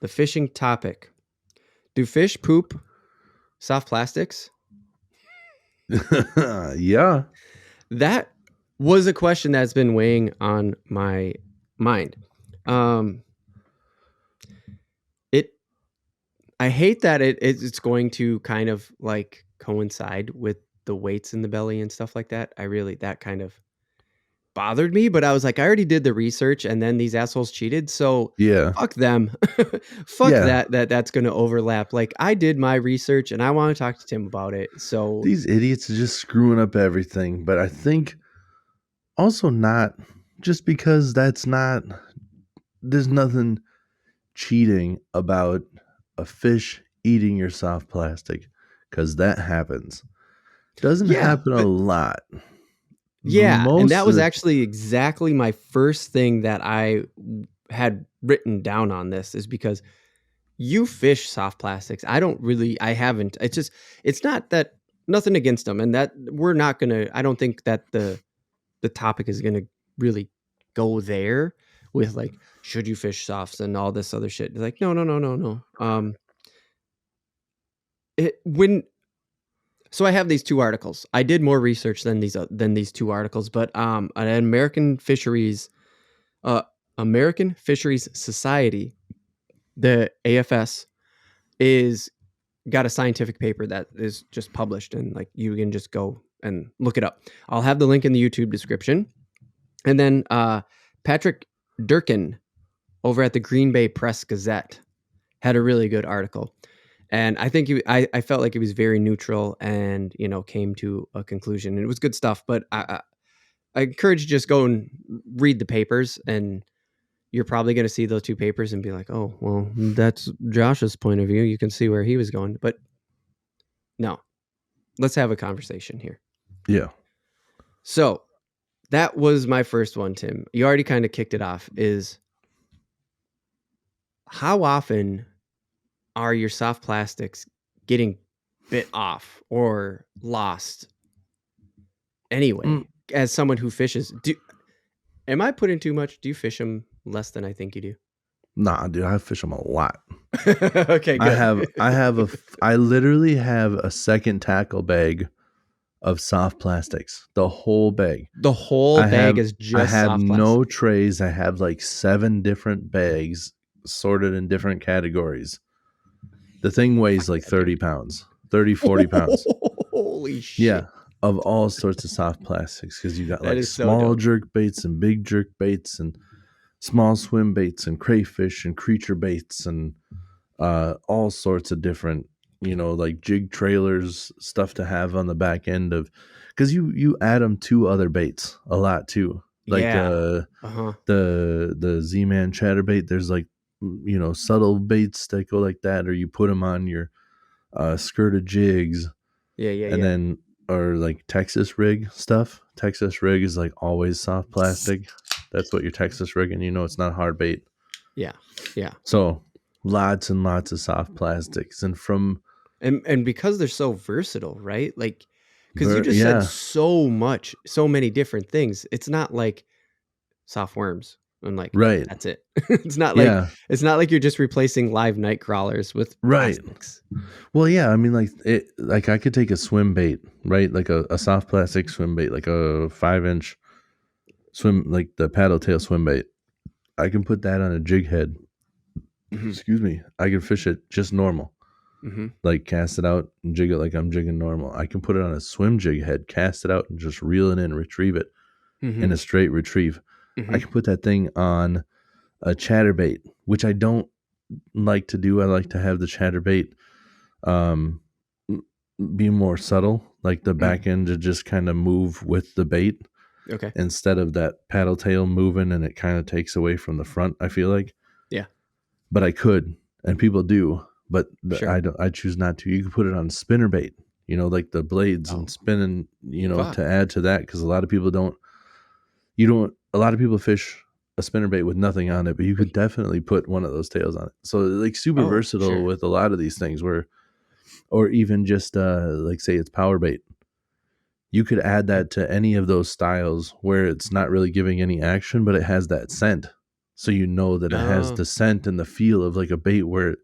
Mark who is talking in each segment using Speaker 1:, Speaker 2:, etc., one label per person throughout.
Speaker 1: the fishing topic. Do fish poop soft plastics?
Speaker 2: Yeah.
Speaker 1: That was a question that's been weighing on my mind. It I hate that it's going to kind of like coincide with the weights in the belly and stuff like that. That kind of bothered me, but I was like, I already did the research and then these assholes cheated. So
Speaker 2: Yeah.
Speaker 1: fuck them. Fuck
Speaker 2: Yeah.
Speaker 1: that's going to overlap. Like I did my research and I want to talk to Tim about it. So
Speaker 2: These idiots are just screwing up everything. But I think also not just because there's nothing cheating about a fish eating your soft plastic because that happens. Doesn't
Speaker 1: yeah,
Speaker 2: happen a
Speaker 1: but
Speaker 2: lot.
Speaker 1: yeah, and
Speaker 2: Most
Speaker 1: that
Speaker 2: of
Speaker 1: was
Speaker 2: the
Speaker 1: actually exactly my first thing that I had written down on this is because you fish soft plastics. I haven't. It's not that nothing against them and that we're not going to I don't think that the topic is going to really go there with like should you fish softs and all this other shit. Like no. It when So I have these two articles. I did more research than these two articles, but an uh, American Fisheries Society, the AFS, is got a scientific paper that is just published, and like you can just go and look it up. I'll have the link in the YouTube description, and then Patrick Durkin over at the Green Bay Press Gazette had a really good article. And I think I felt like it was very neutral and, came to a conclusion. And it was good stuff. But I encourage you just go and read the papers. And you're probably going to see those two papers and be like, oh, well, that's Josh's point of view. You can see where he was going. But no, let's have a conversation here.
Speaker 2: yeah.
Speaker 1: So that was my first one, Tim. You already kind of kicked it off. Is how often are your soft plastics getting bit off or lost anyway? As someone who fishes, am I putting too much? Do you fish them less than I think you do?
Speaker 2: Nah, dude, I fish them a lot.
Speaker 1: Okay, good.
Speaker 2: I literally have a second tackle bag of soft plastics. The whole bag.
Speaker 1: The whole bag is
Speaker 2: I
Speaker 1: just
Speaker 2: have
Speaker 1: soft
Speaker 2: no
Speaker 1: plastic.
Speaker 2: trays. I have like 7 different bags sorted in different categories. The thing weighs like 30 pounds, 30, 40 pounds.
Speaker 1: Holy shit.
Speaker 2: Yeah. Of all sorts of soft plastics. Because you got
Speaker 1: That
Speaker 2: like
Speaker 1: is so
Speaker 2: small
Speaker 1: dope.
Speaker 2: jerk baits and big jerk baits and small swim baits and crayfish and creature baits and all sorts of different, like jig trailers, stuff to have on the back end of, because you add them to other baits a lot too, like
Speaker 1: Yeah.
Speaker 2: the Z-Man chatterbait. There's like subtle baits that go like that, or you put them on your skirted jigs, and
Speaker 1: Yeah.
Speaker 2: then or like Texas rig stuff. Texas rig is like always soft plastic. That's what your Texas rig, and it's not hard bait.
Speaker 1: Yeah.
Speaker 2: So lots and lots of soft plastics, and
Speaker 1: And because they're so versatile, right? Like, because you just said
Speaker 2: yeah,
Speaker 1: so many different things. It's not like soft worms and like
Speaker 2: right,
Speaker 1: that's it. it's not
Speaker 2: yeah,
Speaker 1: like you're just replacing live night crawlers with
Speaker 2: right.
Speaker 1: plastics.
Speaker 2: Well, yeah, I mean, like I could take a swim bait, right? Like a soft plastic swim bait, like a 5-inch swim, like the paddle tail swim bait. I can put that on a jig head.
Speaker 1: Mm-hmm.
Speaker 2: Excuse me. I can fish it just normal.
Speaker 1: Mm-hmm.
Speaker 2: Like cast it out and jig it like I'm jigging normal. I can put it on a swim jig head, cast it out and just reel it in, retrieve it
Speaker 1: Mm-hmm.
Speaker 2: in a straight retrieve.
Speaker 1: Mm-hmm.
Speaker 2: I can put that thing on a chatterbait, which I don't like to do. I like to have the chatterbait be more subtle, like the back end to just kind of move with the bait.
Speaker 1: Okay.
Speaker 2: Instead of that paddle tail moving and it kind of takes away from the front, I feel like.
Speaker 1: Yeah.
Speaker 2: But I could, and people do, but
Speaker 1: Sure.
Speaker 2: I choose not to. You can put it on spinner bait, like the blades and spinning, to add to that, because a lot of people a lot of people fish a spinner bait with nothing on it, but you could definitely put one of those tails on it. So like super versatile with a lot of these things, or even just like say it's power bait. You could add that to any of those styles where it's not really giving any action, but it has that scent. So you know that it has
Speaker 1: Oh.
Speaker 2: the scent and the feel of like a bait where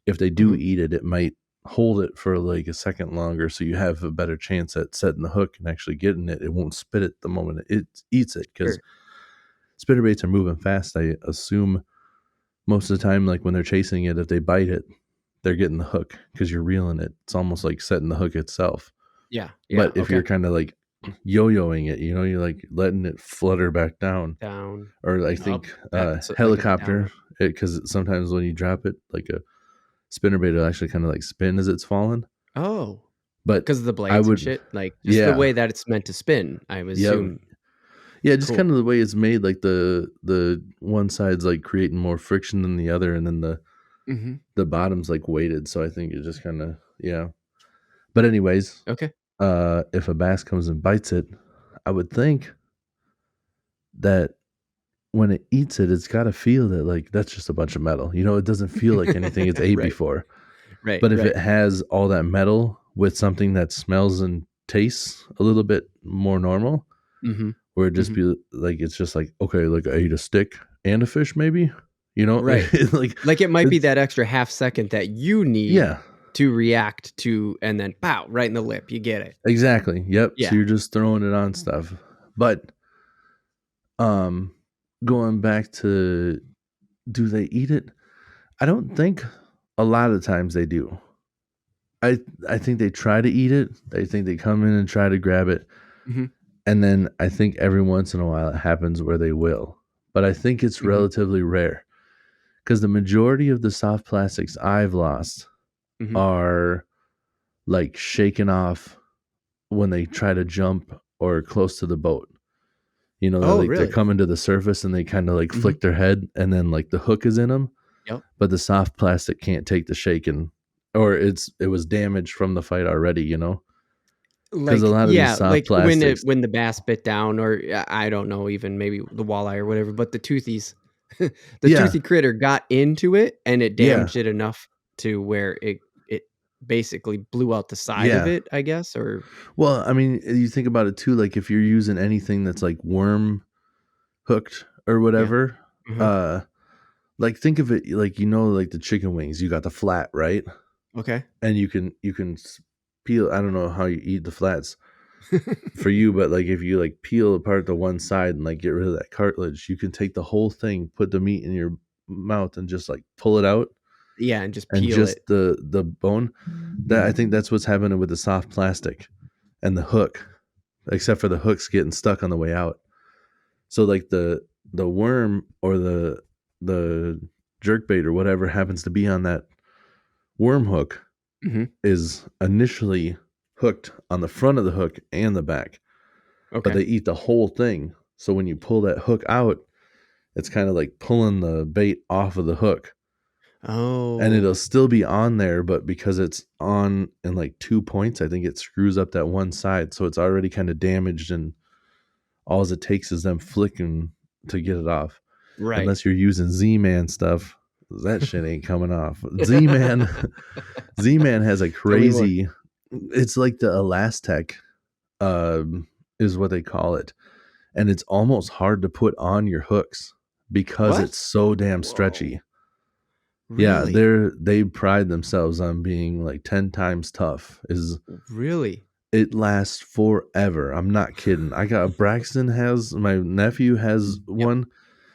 Speaker 2: if they do eat it, it might hold it for like a second longer. So you have a better chance at setting the hook and actually getting it. It won't spit it the moment it eats it because
Speaker 1: Sure.
Speaker 2: spinnerbaits are moving fast. I assume most of the time, like when they're chasing it, if they bite it, they're getting the hook because you're reeling it. It's almost like setting the hook itself.
Speaker 1: Yeah.
Speaker 2: But
Speaker 1: Yeah.
Speaker 2: if you're
Speaker 1: Okay.
Speaker 2: kind of like yo-yoing it, you're like letting it flutter back down.
Speaker 1: Down,
Speaker 2: Or I
Speaker 1: up,
Speaker 2: think
Speaker 1: back. So like a down,
Speaker 2: helicopter,
Speaker 1: up.
Speaker 2: because sometimes when you drop it, like a spinnerbait will actually kind of like spin as it's falling.
Speaker 1: Oh,
Speaker 2: But
Speaker 1: because of the
Speaker 2: I
Speaker 1: blades and
Speaker 2: would,
Speaker 1: shit. Like just the
Speaker 2: yeah,
Speaker 1: way that it's meant to spin. I would
Speaker 2: yeah,
Speaker 1: assume.
Speaker 2: yeah, just
Speaker 1: Cool.
Speaker 2: kind of the way it's made. Like the one side's like creating more friction than the other, and then
Speaker 1: Mm-hmm.
Speaker 2: the bottom's like weighted. So I think it just kind of But anyways,
Speaker 1: Okay.
Speaker 2: if a bass comes and bites it, I would think that when it eats it, it's got to feel that like that's just a bunch of metal. It doesn't feel like anything it's ate
Speaker 1: Right.
Speaker 2: before.
Speaker 1: Right.
Speaker 2: But if
Speaker 1: Right.
Speaker 2: it has all that metal with something that smells and tastes a little bit more normal,
Speaker 1: Mm-hmm.
Speaker 2: where it just
Speaker 1: Mm-hmm.
Speaker 2: be like it's just like, okay, like I ate a stick and a fish, maybe.
Speaker 1: Right.
Speaker 2: Like
Speaker 1: Like it might be
Speaker 2: it's
Speaker 1: that extra half second that you need
Speaker 2: yeah,
Speaker 1: to react to, and then pow, right in the lip. You get it.
Speaker 2: exactly. Yep. So
Speaker 1: Yeah.
Speaker 2: you're just throwing it on stuff. But um going back to, do they eat it? I don't think a lot of times they do. I think they try to eat it. I think they come in and try to grab it.
Speaker 1: Mm-hmm.
Speaker 2: And then I think every once in a while it happens where they will. But I think it's
Speaker 1: Mm-hmm.
Speaker 2: relatively rare because the majority of the soft plastics I've lost
Speaker 1: Mm-hmm.
Speaker 2: are like shaken off when they try to jump or close to the boat.
Speaker 1: Oh,
Speaker 2: They're
Speaker 1: really?
Speaker 2: coming to the surface and they kind of like
Speaker 1: Mm-hmm.
Speaker 2: flick their head and then like the hook is in them,
Speaker 1: Yep.
Speaker 2: but the soft plastic can't take the shaking, or it was damaged from the fight already. Because a
Speaker 1: Like,
Speaker 2: lot of these
Speaker 1: yeah,
Speaker 2: soft
Speaker 1: like when
Speaker 2: plastics,
Speaker 1: when the bass bit down, or I don't know, even maybe the walleye or whatever, but the toothies, the
Speaker 2: yeah,
Speaker 1: toothy critter got into it and it
Speaker 2: yeah,
Speaker 1: damaged it enough to where it basically blew out the side of
Speaker 2: yeah.
Speaker 1: it, I guess, or
Speaker 2: Well, I mean, you think about it too, like if you're using anything that's like worm hooked or
Speaker 1: yeah.
Speaker 2: whatever,
Speaker 1: Uh-huh.
Speaker 2: uh, like think of it like like the chicken wings, you got the flat, right?
Speaker 1: Okay.
Speaker 2: And you can peel. I don't know how you eat the flats for you, but like if you like peel apart the one side and like get rid of that cartilage, you can take the whole thing, put the meat in your mouth, and just like pull it out,
Speaker 1: Yeah, and just
Speaker 2: and
Speaker 1: peel
Speaker 2: just
Speaker 1: it.
Speaker 2: the bone. That I think that's what's happening with the soft plastic and the hook, except for the hooks getting stuck on the way out. So like the worm or the jerk bait or whatever happens to be on that worm hook
Speaker 1: Hmm.
Speaker 2: is initially hooked on the front of the hook and the back, but
Speaker 1: Okay.
Speaker 2: they eat the whole thing. So when you pull that hook out, it's kind of like pulling the bait off of the hook. And it'll
Speaker 1: Oh,
Speaker 2: still be on there, but because it's on in like 2 points, I think it screws up that one side. So it's already kind of damaged, and all it takes is them flicking to get it off.
Speaker 1: right.
Speaker 2: Unless you're using Z-Man stuff, that shit ain't coming off. Z-Man, Z-Man has a
Speaker 1: Tell me more.
Speaker 2: crazy. It's like the Elastec, is what they call it, and it's almost hard to put on your hooks because
Speaker 1: What?
Speaker 2: it's so damn
Speaker 1: Whoa.
Speaker 2: stretchy. Yeah,
Speaker 1: Really?
Speaker 2: they pride themselves on being like 10 times tough. Is
Speaker 1: Really?
Speaker 2: It lasts forever. I'm not kidding. I got Braxton has my nephew has
Speaker 1: Yep.
Speaker 2: one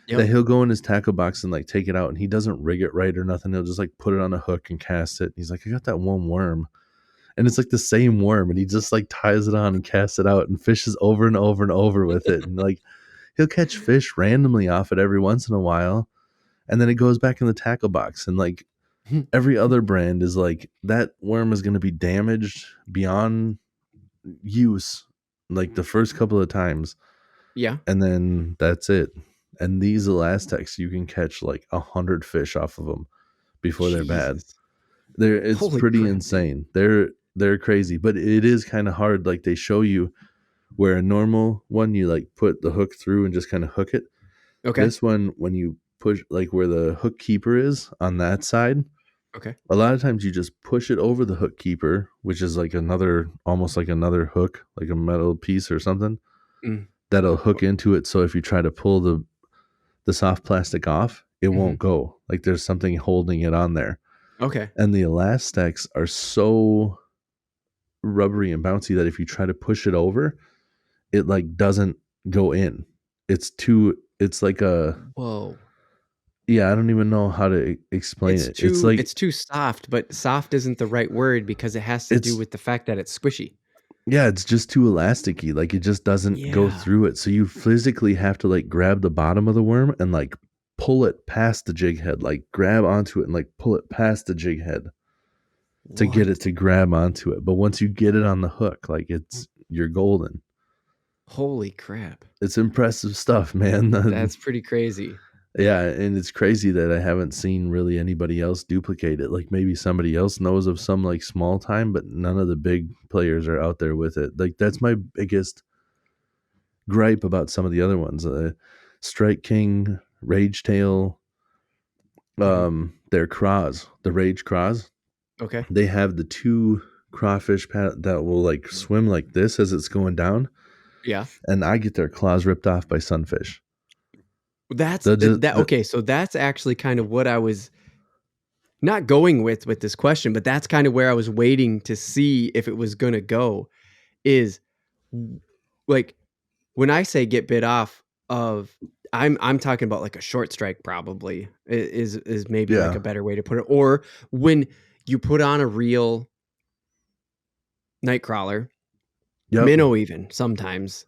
Speaker 2: that
Speaker 1: Yep.
Speaker 2: he'll go in his tackle box and like take it out, and he doesn't rig it right or nothing. He'll just like put it on a hook and cast it. He's like, I got that one worm. And it's like the same worm, and he just like ties it on and casts it out and fishes over and over and over with it. And like he'll catch fish randomly off it every once in a while, and then it goes back in the tackle box. And like every other brand is like that worm is going to be damaged beyond use like the first couple of times,
Speaker 1: Yeah.
Speaker 2: and then that's it. And these Elastics, you can catch like 100 fish off of them before they're bad.
Speaker 1: Jesus.
Speaker 2: It's
Speaker 1: Holy
Speaker 2: pretty
Speaker 1: crap, dude.
Speaker 2: insane. They're crazy, but it is kind of hard. Like they show you where a normal one you like put the hook through and just kind of hook it.
Speaker 1: Okay.
Speaker 2: This one, when you push like where the hook keeper is on that side,
Speaker 1: Okay.
Speaker 2: a lot of times you just push it over the hook keeper, which is like another, almost like another hook, like a metal piece or something
Speaker 1: Mm.
Speaker 2: that'll hook into it. So if you try to pull the the soft plastic off, it won't go. Like there's something holding it on there.
Speaker 1: Okay.
Speaker 2: And the elastics are so rubbery and bouncy that if you try to push it over, it like doesn't go in. It's like a,
Speaker 1: whoa.
Speaker 2: yeah, I don't even know how to explain it. It's like,
Speaker 1: it's too soft, but soft isn't the right word because it has to do with the fact that it's squishy.
Speaker 2: Yeah, it's just too elasticy. Like it just doesn't go through it. So you physically have to like grab the bottom of the worm and like pull it past the jig head, like grab onto it and like pull it past the jig head to get it to grab onto it. But once you get it on the hook, like you're golden.
Speaker 1: Holy crap.
Speaker 2: It's impressive stuff, man.
Speaker 1: That's pretty crazy.
Speaker 2: Yeah, and it's crazy that I haven't seen really anybody else duplicate it. Like maybe somebody else knows of some like small time, but none of the big players are out there with it. Like that's my biggest gripe about some of the other ones. Strike King, Rage Tail, their craws, the Rage craws.
Speaker 1: Okay.
Speaker 2: They have the two crawfish that will like swim like this as it's going down.
Speaker 1: Yeah.
Speaker 2: And I get their claws ripped off by sunfish.
Speaker 1: That's okay. So that's actually kind of what I was not going with this question, but that's kind of where I was waiting to see if it was going to go. Is like when I say get bit off of, I'm talking about like a short strike. Probably is maybe like a better way to put it. Or when you put on a real night crawler, minnow even sometimes,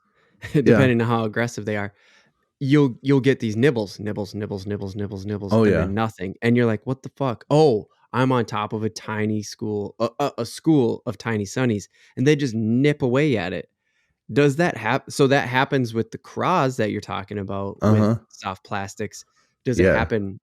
Speaker 1: depending on how aggressive they are. You'll get these nibbles.
Speaker 2: Oh,
Speaker 1: and then nothing. And you're like, what the fuck? Oh, I'm on top of a tiny school, a school of tiny sunnies, and they just nip away at it. Does that happen? So that happens with the craws that you're talking about with soft plastics. Does it happen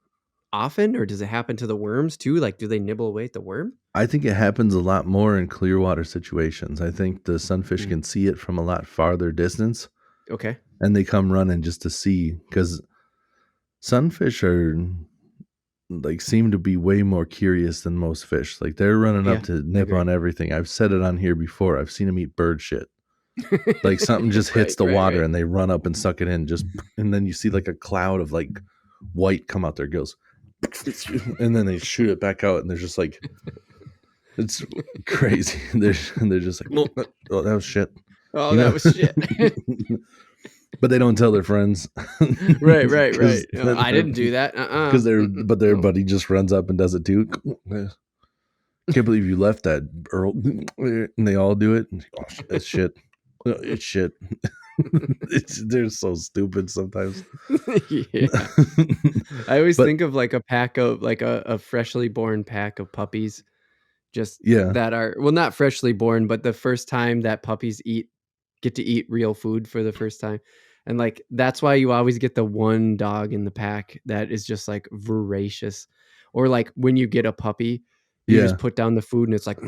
Speaker 1: often, or does it happen to the worms too? Like, do they nibble away at the worm?
Speaker 2: I think it happens a lot more in clear water situations. I think the sunfish can see it from a lot farther distance.
Speaker 1: Okay.
Speaker 2: And they come running just to see, because sunfish are like seem to be way more curious than most fish. Like they're running up to nip on everything. I've said it on here before. I've seen them eat bird shit. Like something just hits the water and they run up and suck it in. And then you see like a cloud of like white come out their gills, and then they shoot it back out, and they're just like, it's crazy. They're just like, oh, that was shit.
Speaker 1: Oh, that was shit.
Speaker 2: But they don't tell their friends.
Speaker 1: right. No, I didn't do that.
Speaker 2: Because their buddy just runs up and does it too. Can't believe you left that, Earl. And they all do it. Oh, it's shit. It's shit. They're so stupid sometimes.
Speaker 1: Yeah. I always think of like a pack of like a freshly born pack of puppies. That are, well, not freshly born, but the first time that puppies get to eat real food for the first time. And like, that's why you always get the one dog in the pack that is just like voracious. Or like when you get a puppy, you just put down the food and it's like,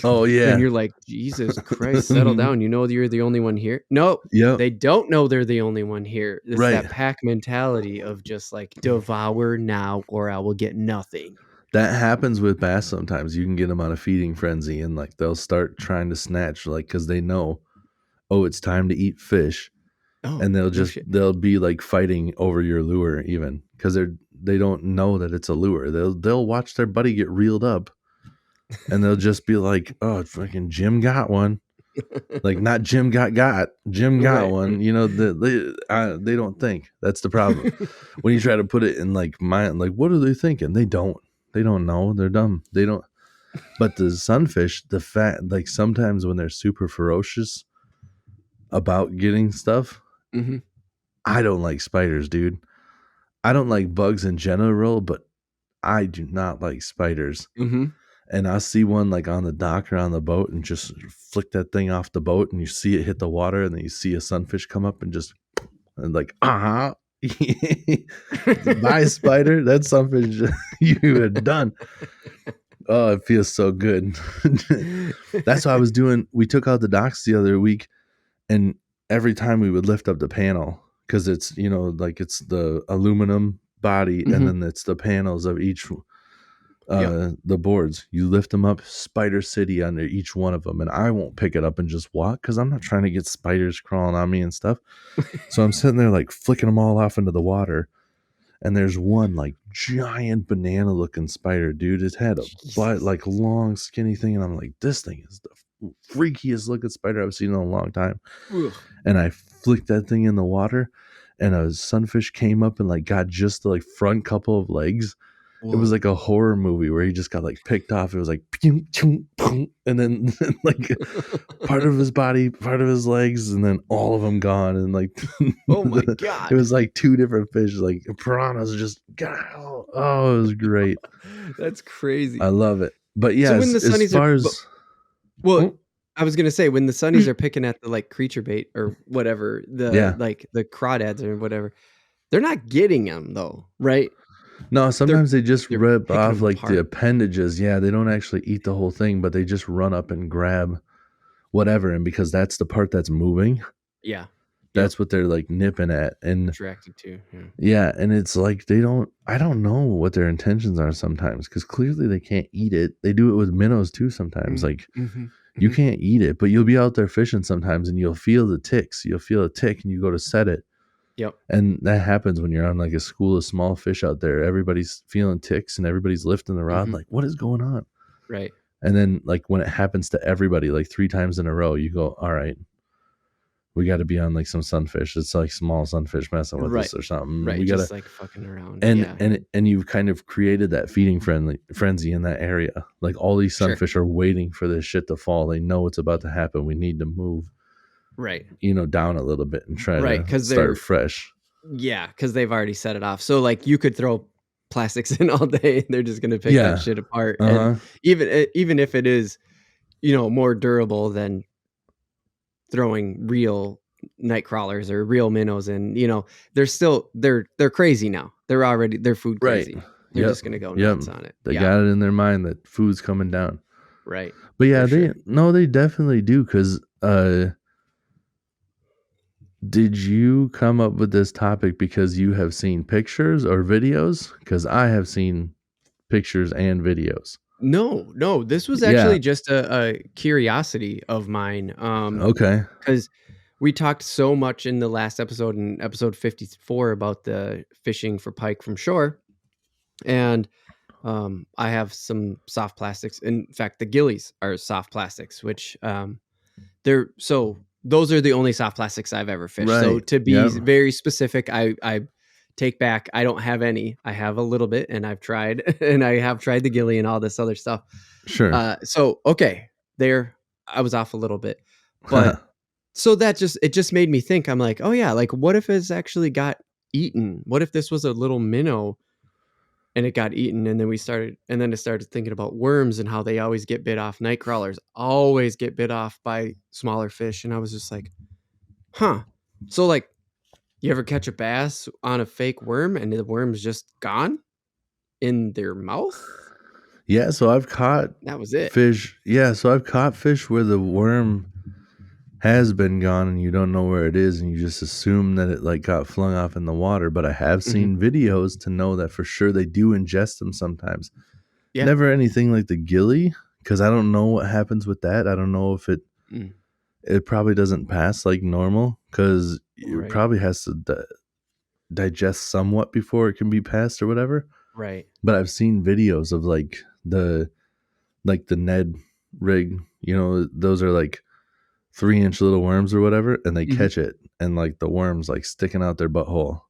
Speaker 2: oh yeah.
Speaker 1: And you're like, Jesus Christ, settle down. You know, you're the only one here. No, they don't know they're the only one here. It's that pack mentality of just like, devour now or I will get nothing.
Speaker 2: That happens with bass sometimes. You can get them on a feeding frenzy and like they'll start trying to snatch, like, because they know, oh, it's time to eat fish. Oh, and they'll be like fighting over your lure even, because they don't know that it's a lure. They'll watch their buddy get reeled up and they'll just be like, oh, fucking Jim got one. Like, not Jim got Jim got one. You know, they don't think. That's the problem. When you try to put it in like mind, like, what are they thinking? They don't know. They're dumb. They don't. But the sunfish, like sometimes when they're super ferocious about getting stuff, I don't like spiders, dude. I don't like bugs in general, but I do not like spiders. And I see one like on the dock or on the boat and just flick that thing off the boat and you see it hit the water and then you see a sunfish come up and just like, bye, spider. That sunfish you had done. Oh, it feels so good. That's what I was doing. We took out the docks the other week, and every time we would lift up the panel, because it's, you know, like it's the aluminum body and then it's the panels of each the boards. You lift them up, Spider City under each one of them, and I won't pick it up and just walk because I'm not trying to get spiders crawling on me and stuff. So I'm sitting there like flicking them all off into the water, And there's one like giant banana looking spider, dude. It had a butt,
Speaker 1: Jesus.
Speaker 2: like long, skinny thing. And I'm like, this thing is the freakiest looking spider I've seen in a long time.
Speaker 1: Ugh.
Speaker 2: And I flicked that thing in the water, and a sunfish came up and like got just the like front couple of legs.
Speaker 1: Whoa.
Speaker 2: It was like a horror movie where he just got like picked off. It was like, and then like part of his body, part of his legs, and then all of them gone. And like,
Speaker 1: Oh my God.
Speaker 2: it was like two different fish, like piranhas just, oh, it was great.
Speaker 1: That's crazy.
Speaker 2: I love it. But yeah,
Speaker 1: So when the
Speaker 2: as
Speaker 1: sunnies
Speaker 2: far
Speaker 1: are,
Speaker 2: as,
Speaker 1: well, I was gonna say when the sunnies are picking at the like creature bait or whatever,
Speaker 2: Yeah.
Speaker 1: like the crawdads or whatever, they're not getting them though, right?
Speaker 2: no, sometimes they just
Speaker 1: they're
Speaker 2: rip
Speaker 1: picking
Speaker 2: off
Speaker 1: them
Speaker 2: like
Speaker 1: apart.
Speaker 2: the appendages. Yeah, they don't actually eat the whole thing, but they just run up and grab whatever. And because that's the part that's moving,
Speaker 1: Yeah.
Speaker 2: that's what they're like nipping at. And
Speaker 1: Attracted to. Yeah.
Speaker 2: yeah, and it's like I don't know what their intentions are sometimes, because clearly they can't eat it. They do it with minnows too sometimes. Like, you can't eat it, but you'll be out there fishing sometimes and you'll feel the ticks. You'll feel a tick and you go to set it.
Speaker 1: Yep.
Speaker 2: And that happens when you're on like a school of small fish out there. Everybody's feeling ticks and everybody's lifting the rod. Like, what is going on?
Speaker 1: Right.
Speaker 2: And then like when it happens to everybody like 3 times in a row, you go, all right, we got to be on like some sunfish. It's like small sunfish messing with us or something.
Speaker 1: Right.
Speaker 2: We
Speaker 1: Just
Speaker 2: gotta,
Speaker 1: like fucking around.
Speaker 2: and you've kind of created that feeding frenzy in that area. Like all these sunfish are waiting for this shit to fall. They know it's about to happen. We need to move,
Speaker 1: right,
Speaker 2: down a little bit and try to
Speaker 1: because they're
Speaker 2: start fresh.
Speaker 1: Yeah, because they've already set it off. So like you could throw plastics in all day and they're just gonna pick that shit apart. And even if it is, more durable than throwing real night crawlers or real minnows in, they're still they're crazy now. They're food crazy. They're just gonna go nuts on it.
Speaker 2: They got it in their mind that food's coming down.
Speaker 1: Right.
Speaker 2: But yeah, they definitely do. Because did you come up with this topic because you have seen pictures or videos? Because I have seen pictures and videos.
Speaker 1: No, this was actually just a curiosity of mine.
Speaker 2: Okay.
Speaker 1: Because we talked so much in the last episode, in episode 54, about the fishing for pike from shore. And I have some soft plastics. In fact, the gillies are soft plastics, which those are the only soft plastics I've ever fished. Right. So to be very specific, I take back, I don't have any. I have a little bit, and I've tried, and I have tried the gilly and all this other stuff.
Speaker 2: Sure.
Speaker 1: So okay, I was off a little bit, but so it just made me think. I'm like, oh yeah, like what if it's actually got eaten? What if this was a little minnow and it got eaten? And then I started thinking about worms and how they always get bit off. Night crawlers always get bit off by smaller fish. And I was just like, huh. So like, you ever catch a bass on a fake worm and the worm's just gone in their mouth?
Speaker 2: Yeah. So I've caught fish. Yeah. So I've caught fish where the worm has been gone and you don't know where it is, and you just assume that it like got flung off in the water. But I have seen videos to know that for sure they do ingest them sometimes. Yeah. Never anything like the gilly, because I don't know what happens with that. I don't know if it probably doesn't pass like normal, because it probably has to digest somewhat before it can be passed or whatever.
Speaker 1: Right.
Speaker 2: But I've seen videos of like the Ned rig, those are like 3-inch little worms or whatever, and they catch it, and like the worms like sticking out their butthole.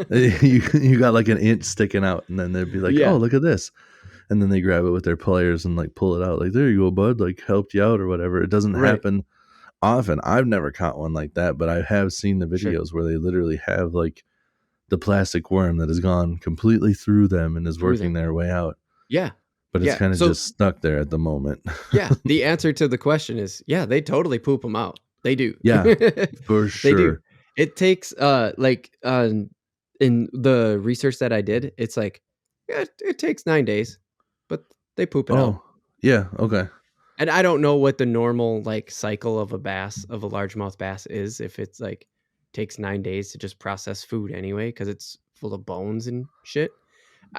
Speaker 2: you got like an inch sticking out, and then they'd be like, oh, look at this. And then they grab it with their pliers and like pull it out, like, there you go, bud, like helped you out or whatever. It doesn't happen often. I've never caught one like that, but I have seen the videos where they literally have like the plastic worm that has gone completely through them and is working their way out.
Speaker 1: Yeah.
Speaker 2: But it's kind of just stuck there at the moment.
Speaker 1: Yeah. The answer to the question is, they totally poop them out. They do.
Speaker 2: Yeah, for sure. They do.
Speaker 1: It takes in the research that I did, it's like, it takes 9 days, but they poop it out.
Speaker 2: Yeah. Okay.
Speaker 1: And I don't know what the normal like cycle of a largemouth bass is. If it's like takes 9 days to just process food anyway, because it's full of bones and shit.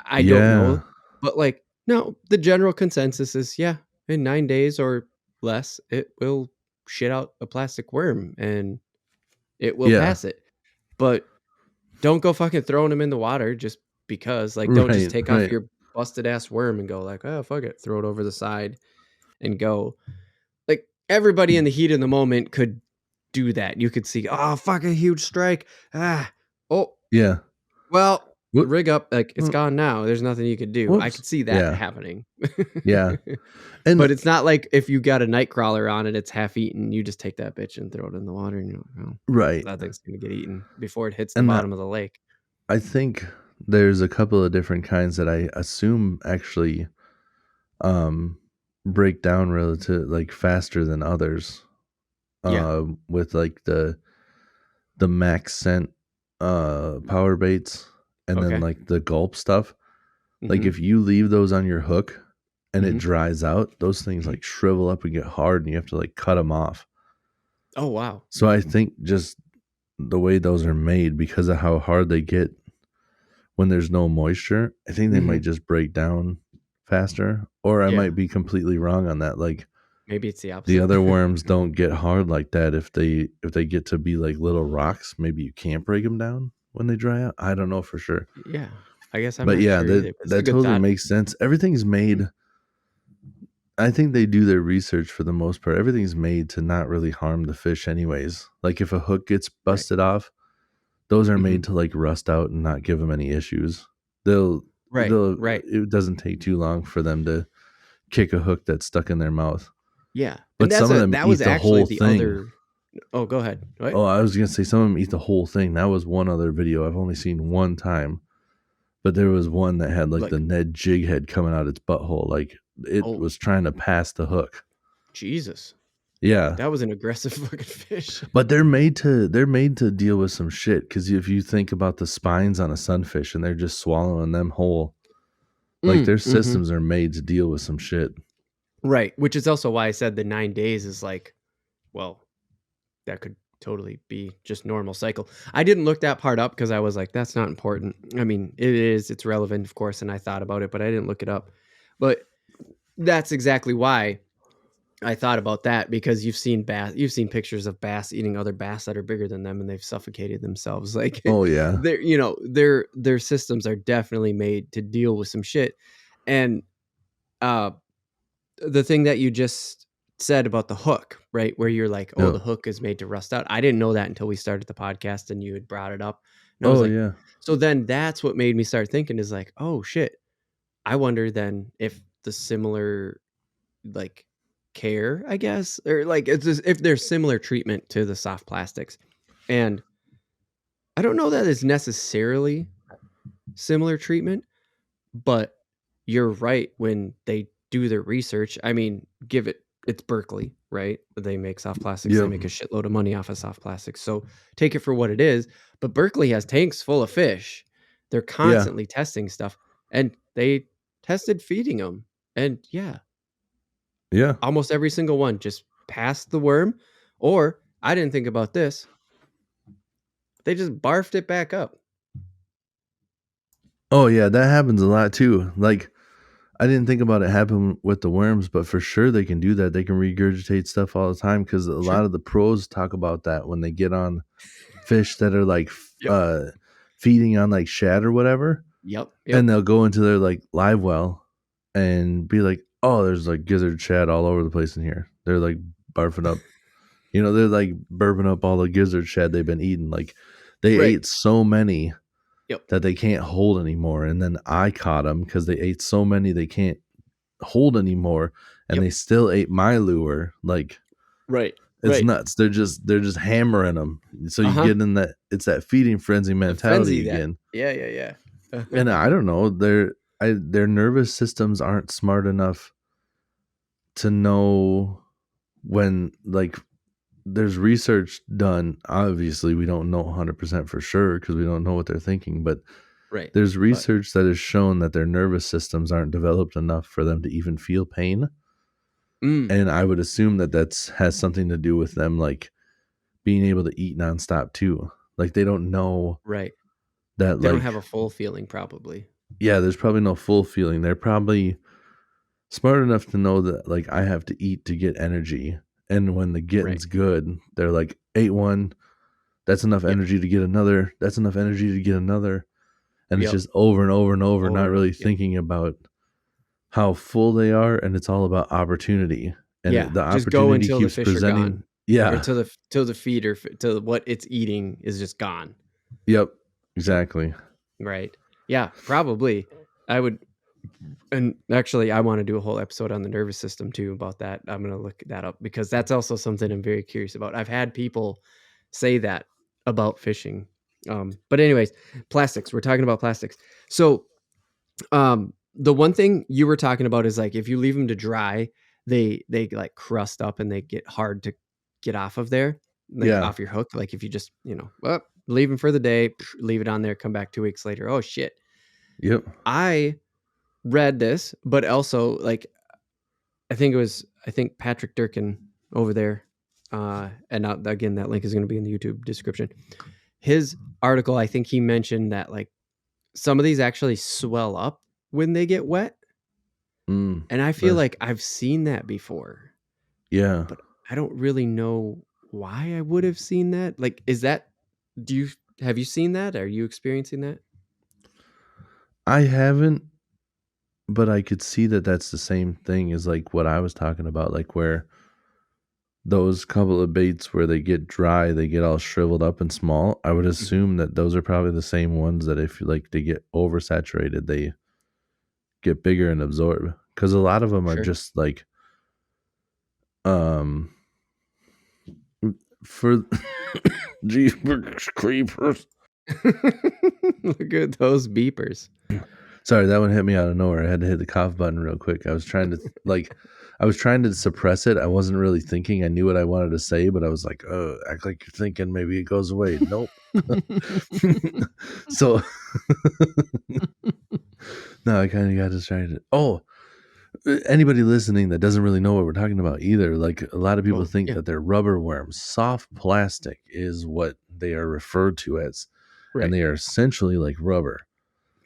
Speaker 1: I don't know, but like, no, the general consensus is, in 9 days or less, it will shit out a plastic worm and it will pass it. But don't go fucking throwing them in the water just because. Like, don't just
Speaker 2: Right,
Speaker 1: take off
Speaker 2: right.
Speaker 1: your busted ass worm and go like, oh fuck it, throw it over the side and go. Like everybody in the heat of the moment could do that. You could see, oh fuck, a huge strike. Oh,
Speaker 2: Yeah.
Speaker 1: well,
Speaker 2: What?
Speaker 1: rig up. Like it's gone now. There's nothing you could do. I
Speaker 2: Whoops.
Speaker 1: could see that
Speaker 2: Yeah.
Speaker 1: happening.
Speaker 2: Yeah. And
Speaker 1: But it's not like if you got a night crawler on it, it's half eaten. You just take that bitch and throw it in the water, and you're like, oh,
Speaker 2: right.
Speaker 1: that thing's gonna get eaten before it hits the
Speaker 2: And
Speaker 1: bottom of the lake.
Speaker 2: I think there's a couple of different kinds that I assume actually break down relative like faster than others.
Speaker 1: Yeah.
Speaker 2: With like the max scent power baits and then
Speaker 1: Okay.
Speaker 2: like the gulp stuff. Like
Speaker 1: Mhm.
Speaker 2: if you leave those on your hook and it
Speaker 1: Mhm.
Speaker 2: dries out, those things like shrivel up and get hard and you have to like cut them off.
Speaker 1: Oh wow.
Speaker 2: So I think just the way those are made, because of how hard they get when there's no moisture, I think they might
Speaker 1: Mhm.
Speaker 2: just break down faster. Or I
Speaker 1: Yeah.
Speaker 2: might be completely wrong on that. Like
Speaker 1: Maybe it's the
Speaker 2: the
Speaker 1: opposite.
Speaker 2: other worms don't get hard like that. If they get to be like little rocks, maybe you can't break them down when they dry out. I don't know for sure.
Speaker 1: Yeah. I guess I'm
Speaker 2: But
Speaker 1: not
Speaker 2: yeah,
Speaker 1: sure either. But it's a
Speaker 2: that
Speaker 1: good
Speaker 2: totally
Speaker 1: thought.
Speaker 2: makes sense. Everything's made. I think they do their research for the most part. Everything's made to not really harm the fish, anyways. Like if a hook gets
Speaker 1: Right.
Speaker 2: busted off, those are
Speaker 1: Mhm.
Speaker 2: made to like rust out and not give them any issues.
Speaker 1: Right. Right.
Speaker 2: It doesn't take too long for them to kick a hook that's stuck in their mouth.
Speaker 1: Yeah. And
Speaker 2: But some of them
Speaker 1: that was
Speaker 2: eat the
Speaker 1: actually
Speaker 2: whole
Speaker 1: the
Speaker 2: thing.
Speaker 1: other. Oh, go ahead. What?
Speaker 2: Oh, I was gonna say some of them eat the whole thing. That was one other video I've only seen one time, but there was one that had like the
Speaker 1: Like,
Speaker 2: Ned jig head coming out its butthole, like it
Speaker 1: oh
Speaker 2: was trying to pass the hook.
Speaker 1: Jesus,
Speaker 2: Yeah,
Speaker 1: that was an aggressive fucking fish.
Speaker 2: but they're made to deal with some shit. Because if you think about the spines on a sunfish and they're just swallowing them whole, like their
Speaker 1: Mm-hmm.
Speaker 2: systems are made to deal with some shit.
Speaker 1: Right. Which is also why I said the 9 days is like, well, that could totally be just normal cycle. I didn't look that part up because I was like, that's not important. I mean, it is, it's relevant, of course, and I thought about it, but I didn't look it up. But that's exactly why I thought about that, because you've seen pictures of bass eating other bass that are bigger than them and they've suffocated themselves. Like
Speaker 2: Oh yeah,
Speaker 1: their systems are definitely made to deal with some shit. And uh the thing that you just said about the hook, right? Where you're like, oh,
Speaker 2: yeah.
Speaker 1: the hook is made to rust out. I didn't know that until we started the podcast and you had brought it up. And I was
Speaker 2: Oh
Speaker 1: like,
Speaker 2: yeah,
Speaker 1: so then that's what made me start thinking is like, oh shit. I wonder then if the similar like care, I guess, or like it's just, if there's similar treatment to the soft plastics. And I don't know that it's necessarily similar treatment, but you're right when they do their research. I mean, it's Berkeley, right? They make soft plastics. They
Speaker 2: yep,
Speaker 1: make a shitload of money off of soft plastics. So take it for what it is. But Berkeley has tanks full of fish. They're
Speaker 2: yeah,
Speaker 1: constantly testing stuff, and they tested feeding them. And yeah,
Speaker 2: yeah.
Speaker 1: almost every single one just passed the worm. Or I didn't think about this. They just barfed it back up.
Speaker 2: Oh yeah, that happens a lot too. Like I didn't think about it happen with the worms, but for sure they can do that. They can regurgitate stuff all the time because a lot
Speaker 1: Sure.
Speaker 2: of the pros talk about that when they get on fish that are like
Speaker 1: Yep.
Speaker 2: feeding on like shad or whatever,
Speaker 1: Yep.
Speaker 2: and
Speaker 1: Yep.
Speaker 2: they'll go into their like live well and be like, "Oh, there's like gizzard shad all over the place in here." They're like barfing up, they're like burping up all the gizzard shad they've been eating. Like they
Speaker 1: Right.
Speaker 2: ate so many
Speaker 1: Yep.
Speaker 2: that they can't hold anymore. And then I caught them because they ate so many they can't hold anymore, and they
Speaker 1: Yep.
Speaker 2: still ate my lure. Like
Speaker 1: Right.
Speaker 2: it's
Speaker 1: Right.
Speaker 2: nuts. They're just hammering them. So you
Speaker 1: Uh-huh.
Speaker 2: get in that it's that feeding frenzy
Speaker 1: The frenzy
Speaker 2: mentality
Speaker 1: that.
Speaker 2: again.
Speaker 1: Yeah. Yeah. Yeah.
Speaker 2: And I don't know, their nervous systems aren't smart enough to know when like there's research done. Obviously, we don't know 100% for sure because we don't know what they're thinking, but
Speaker 1: Right.
Speaker 2: there's
Speaker 1: But
Speaker 2: research that has shown that their nervous systems aren't developed enough for them to even feel pain.
Speaker 1: mm,
Speaker 2: And I would assume that has something to do with them like being able to eat nonstop too. Like they don't know
Speaker 1: right.
Speaker 2: that
Speaker 1: They don't
Speaker 2: like
Speaker 1: have a full feeling probably.
Speaker 2: yeah, there's probably no full feeling. They're probably smart enough to know that like I have to eat to get energy. And when the
Speaker 1: Right.
Speaker 2: getting's good, they're like ate one, That's enough
Speaker 1: Yep.
Speaker 2: energy to get another. That's enough energy to get another. And it's
Speaker 1: Yep.
Speaker 2: just over and over and over,
Speaker 1: Over
Speaker 2: not
Speaker 1: and over.
Speaker 2: really
Speaker 1: Yep.
Speaker 2: thinking about how full they are. And it's all about opportunity. And
Speaker 1: Yeah.
Speaker 2: the
Speaker 1: Just go
Speaker 2: opportunity
Speaker 1: until the
Speaker 2: keeps
Speaker 1: fish are
Speaker 2: presenting.
Speaker 1: gone, or
Speaker 2: Yeah.
Speaker 1: till the feed or till what it's eating is just gone.
Speaker 2: Yep. Exactly.
Speaker 1: Right. Yeah. Probably. I would. And actually, I want to do a whole episode on the nervous system too about that. I'm going to look that up because that's also something I'm very curious about. I've had people say that about fishing. But anyways, plastics. We're talking about plastics. So the one thing you were talking about is like if you leave them to dry, they like crust up and they get hard to get off of there, like
Speaker 2: Yeah.
Speaker 1: off your hook. Like if you just well, leave them for the day, leave it on there, come back 2 weeks later. Oh shit!
Speaker 2: Yep.
Speaker 1: I read this, but also like I think Patrick Durkin over there, and now, again that link is going to be in the YouTube description. His article, I think he mentioned that like some of these actually swell up when they get wet, and I feel
Speaker 2: That's,
Speaker 1: like I've seen that before,
Speaker 2: yeah.
Speaker 1: but I don't really know why I would have seen that. Like, is that do you have you seen that? Are you experiencing that?
Speaker 2: I haven't, but I could see that that's the same thing as like what I was talking about, like where those couple of baits where they get dry, they get all shriveled up and small. I would
Speaker 1: Mhm.
Speaker 2: assume that those are probably the same ones that if like they get oversaturated, they get bigger and absorb. Because a lot of them are
Speaker 1: Sure.
Speaker 2: just like, um, for Jeepers Creepers.
Speaker 1: Look at those beepers.
Speaker 2: Sorry, that one hit me out of nowhere. I had to hit the cough button real quick. I was trying to I was trying to suppress it. I wasn't really thinking. I knew what I wanted to say, but I was like, "Oh, act like you're thinking. Maybe it goes away." Nope. So no, I kind of got distracted. Oh, anybody listening that doesn't really know what we're talking about either, like a lot of people
Speaker 1: Oh,
Speaker 2: think
Speaker 1: yeah.
Speaker 2: that they're rubber worms. Soft plastic is what they are referred to as, and
Speaker 1: Right.
Speaker 2: they are essentially like rubber.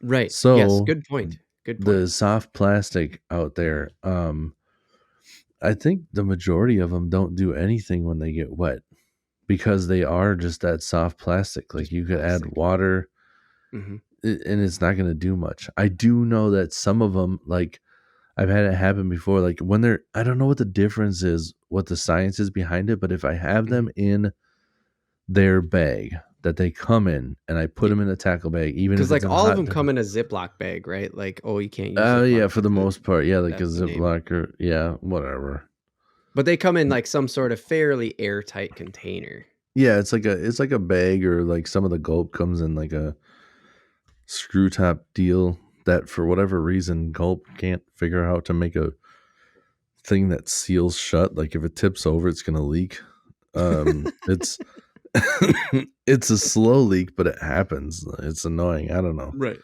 Speaker 1: Right. Yes.
Speaker 2: So
Speaker 1: Good point. Good point.
Speaker 2: the soft plastic out there, I think the majority of them don't do anything when they get wet because they are just that soft plastic. Like
Speaker 1: Just
Speaker 2: you could add
Speaker 1: plastic.
Speaker 2: water
Speaker 1: Hmm.
Speaker 2: and it's not going to do much. I do know that some of them, like I've had it happen before, like when they're, I don't know what the difference is, what the science is behind it, but if I have them in their bag that they come in and I put them in a tackle bag, even
Speaker 1: Because
Speaker 2: if it's
Speaker 1: like
Speaker 2: in a
Speaker 1: all of
Speaker 2: hot,
Speaker 1: them come in a Ziploc bag, right? Like, oh, you can't use
Speaker 2: oh yeah,
Speaker 1: Ziploc.
Speaker 2: for the most part, yeah, like a
Speaker 1: That's the name.
Speaker 2: Ziploc or yeah, whatever.
Speaker 1: But they come in like some sort of fairly airtight container.
Speaker 2: Yeah, it's like a bag or like some of the gulp comes in like a screw top deal that for whatever reason gulp can't figure out how to make a thing that seals shut. Like if it tips over, it's gonna leak. It's it's a slow leak, but it happens. It's annoying. I don't know.
Speaker 1: Right.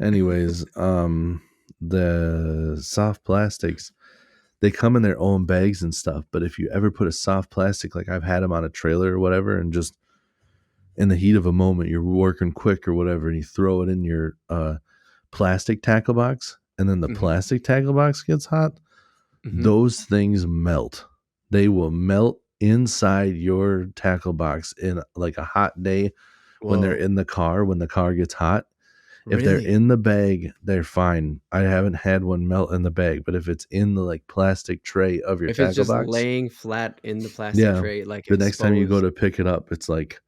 Speaker 2: Anyways, the soft plastics, they come in their own bags and stuff. But if you ever put a soft plastic, like I've had them on a trailer or whatever, and just in the heat of a moment, you're working quick or whatever, and you throw it in your plastic tackle box, and then the
Speaker 1: Hmm.
Speaker 2: plastic tackle box gets hot,
Speaker 1: Hmm.
Speaker 2: those things melt. They will melt inside your tackle box in like a hot day when they're
Speaker 1: Whoa.
Speaker 2: in the car, when the car gets hot. If they're
Speaker 1: Really?
Speaker 2: in the bag, they're fine. I haven't had one melt in the bag, but if it's in the like plastic tray of your
Speaker 1: If it's
Speaker 2: tackle
Speaker 1: just
Speaker 2: box,
Speaker 1: laying flat in the plastic
Speaker 2: yeah,
Speaker 1: tray, like
Speaker 2: the next time you go
Speaker 1: exposed.
Speaker 2: to pick it up, it's like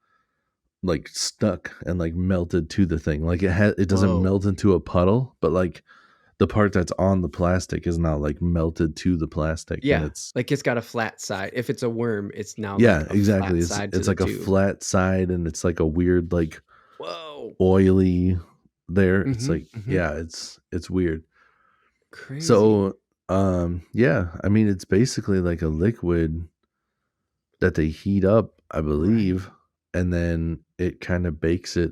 Speaker 2: stuck and like melted to the thing. Like it doesn't
Speaker 1: Whoa.
Speaker 2: melt into a puddle, but like the part that's on the plastic is now like melted to the plastic and
Speaker 1: Yeah.
Speaker 2: it's
Speaker 1: Like it's got a flat side. If it's a worm, it's now
Speaker 2: yeah,
Speaker 1: like a
Speaker 2: exactly.
Speaker 1: flat side to
Speaker 2: It's
Speaker 1: the
Speaker 2: like a
Speaker 1: tube.
Speaker 2: flat side and it's like a weird like
Speaker 1: Whoa.
Speaker 2: oily there. It's
Speaker 1: Hmm.
Speaker 2: like
Speaker 1: Hmm.
Speaker 2: yeah, it's weird.
Speaker 1: Crazy.
Speaker 2: So yeah, I mean it's basically like a liquid that they heat up, I
Speaker 1: Right.
Speaker 2: believe, and then it kind of bakes it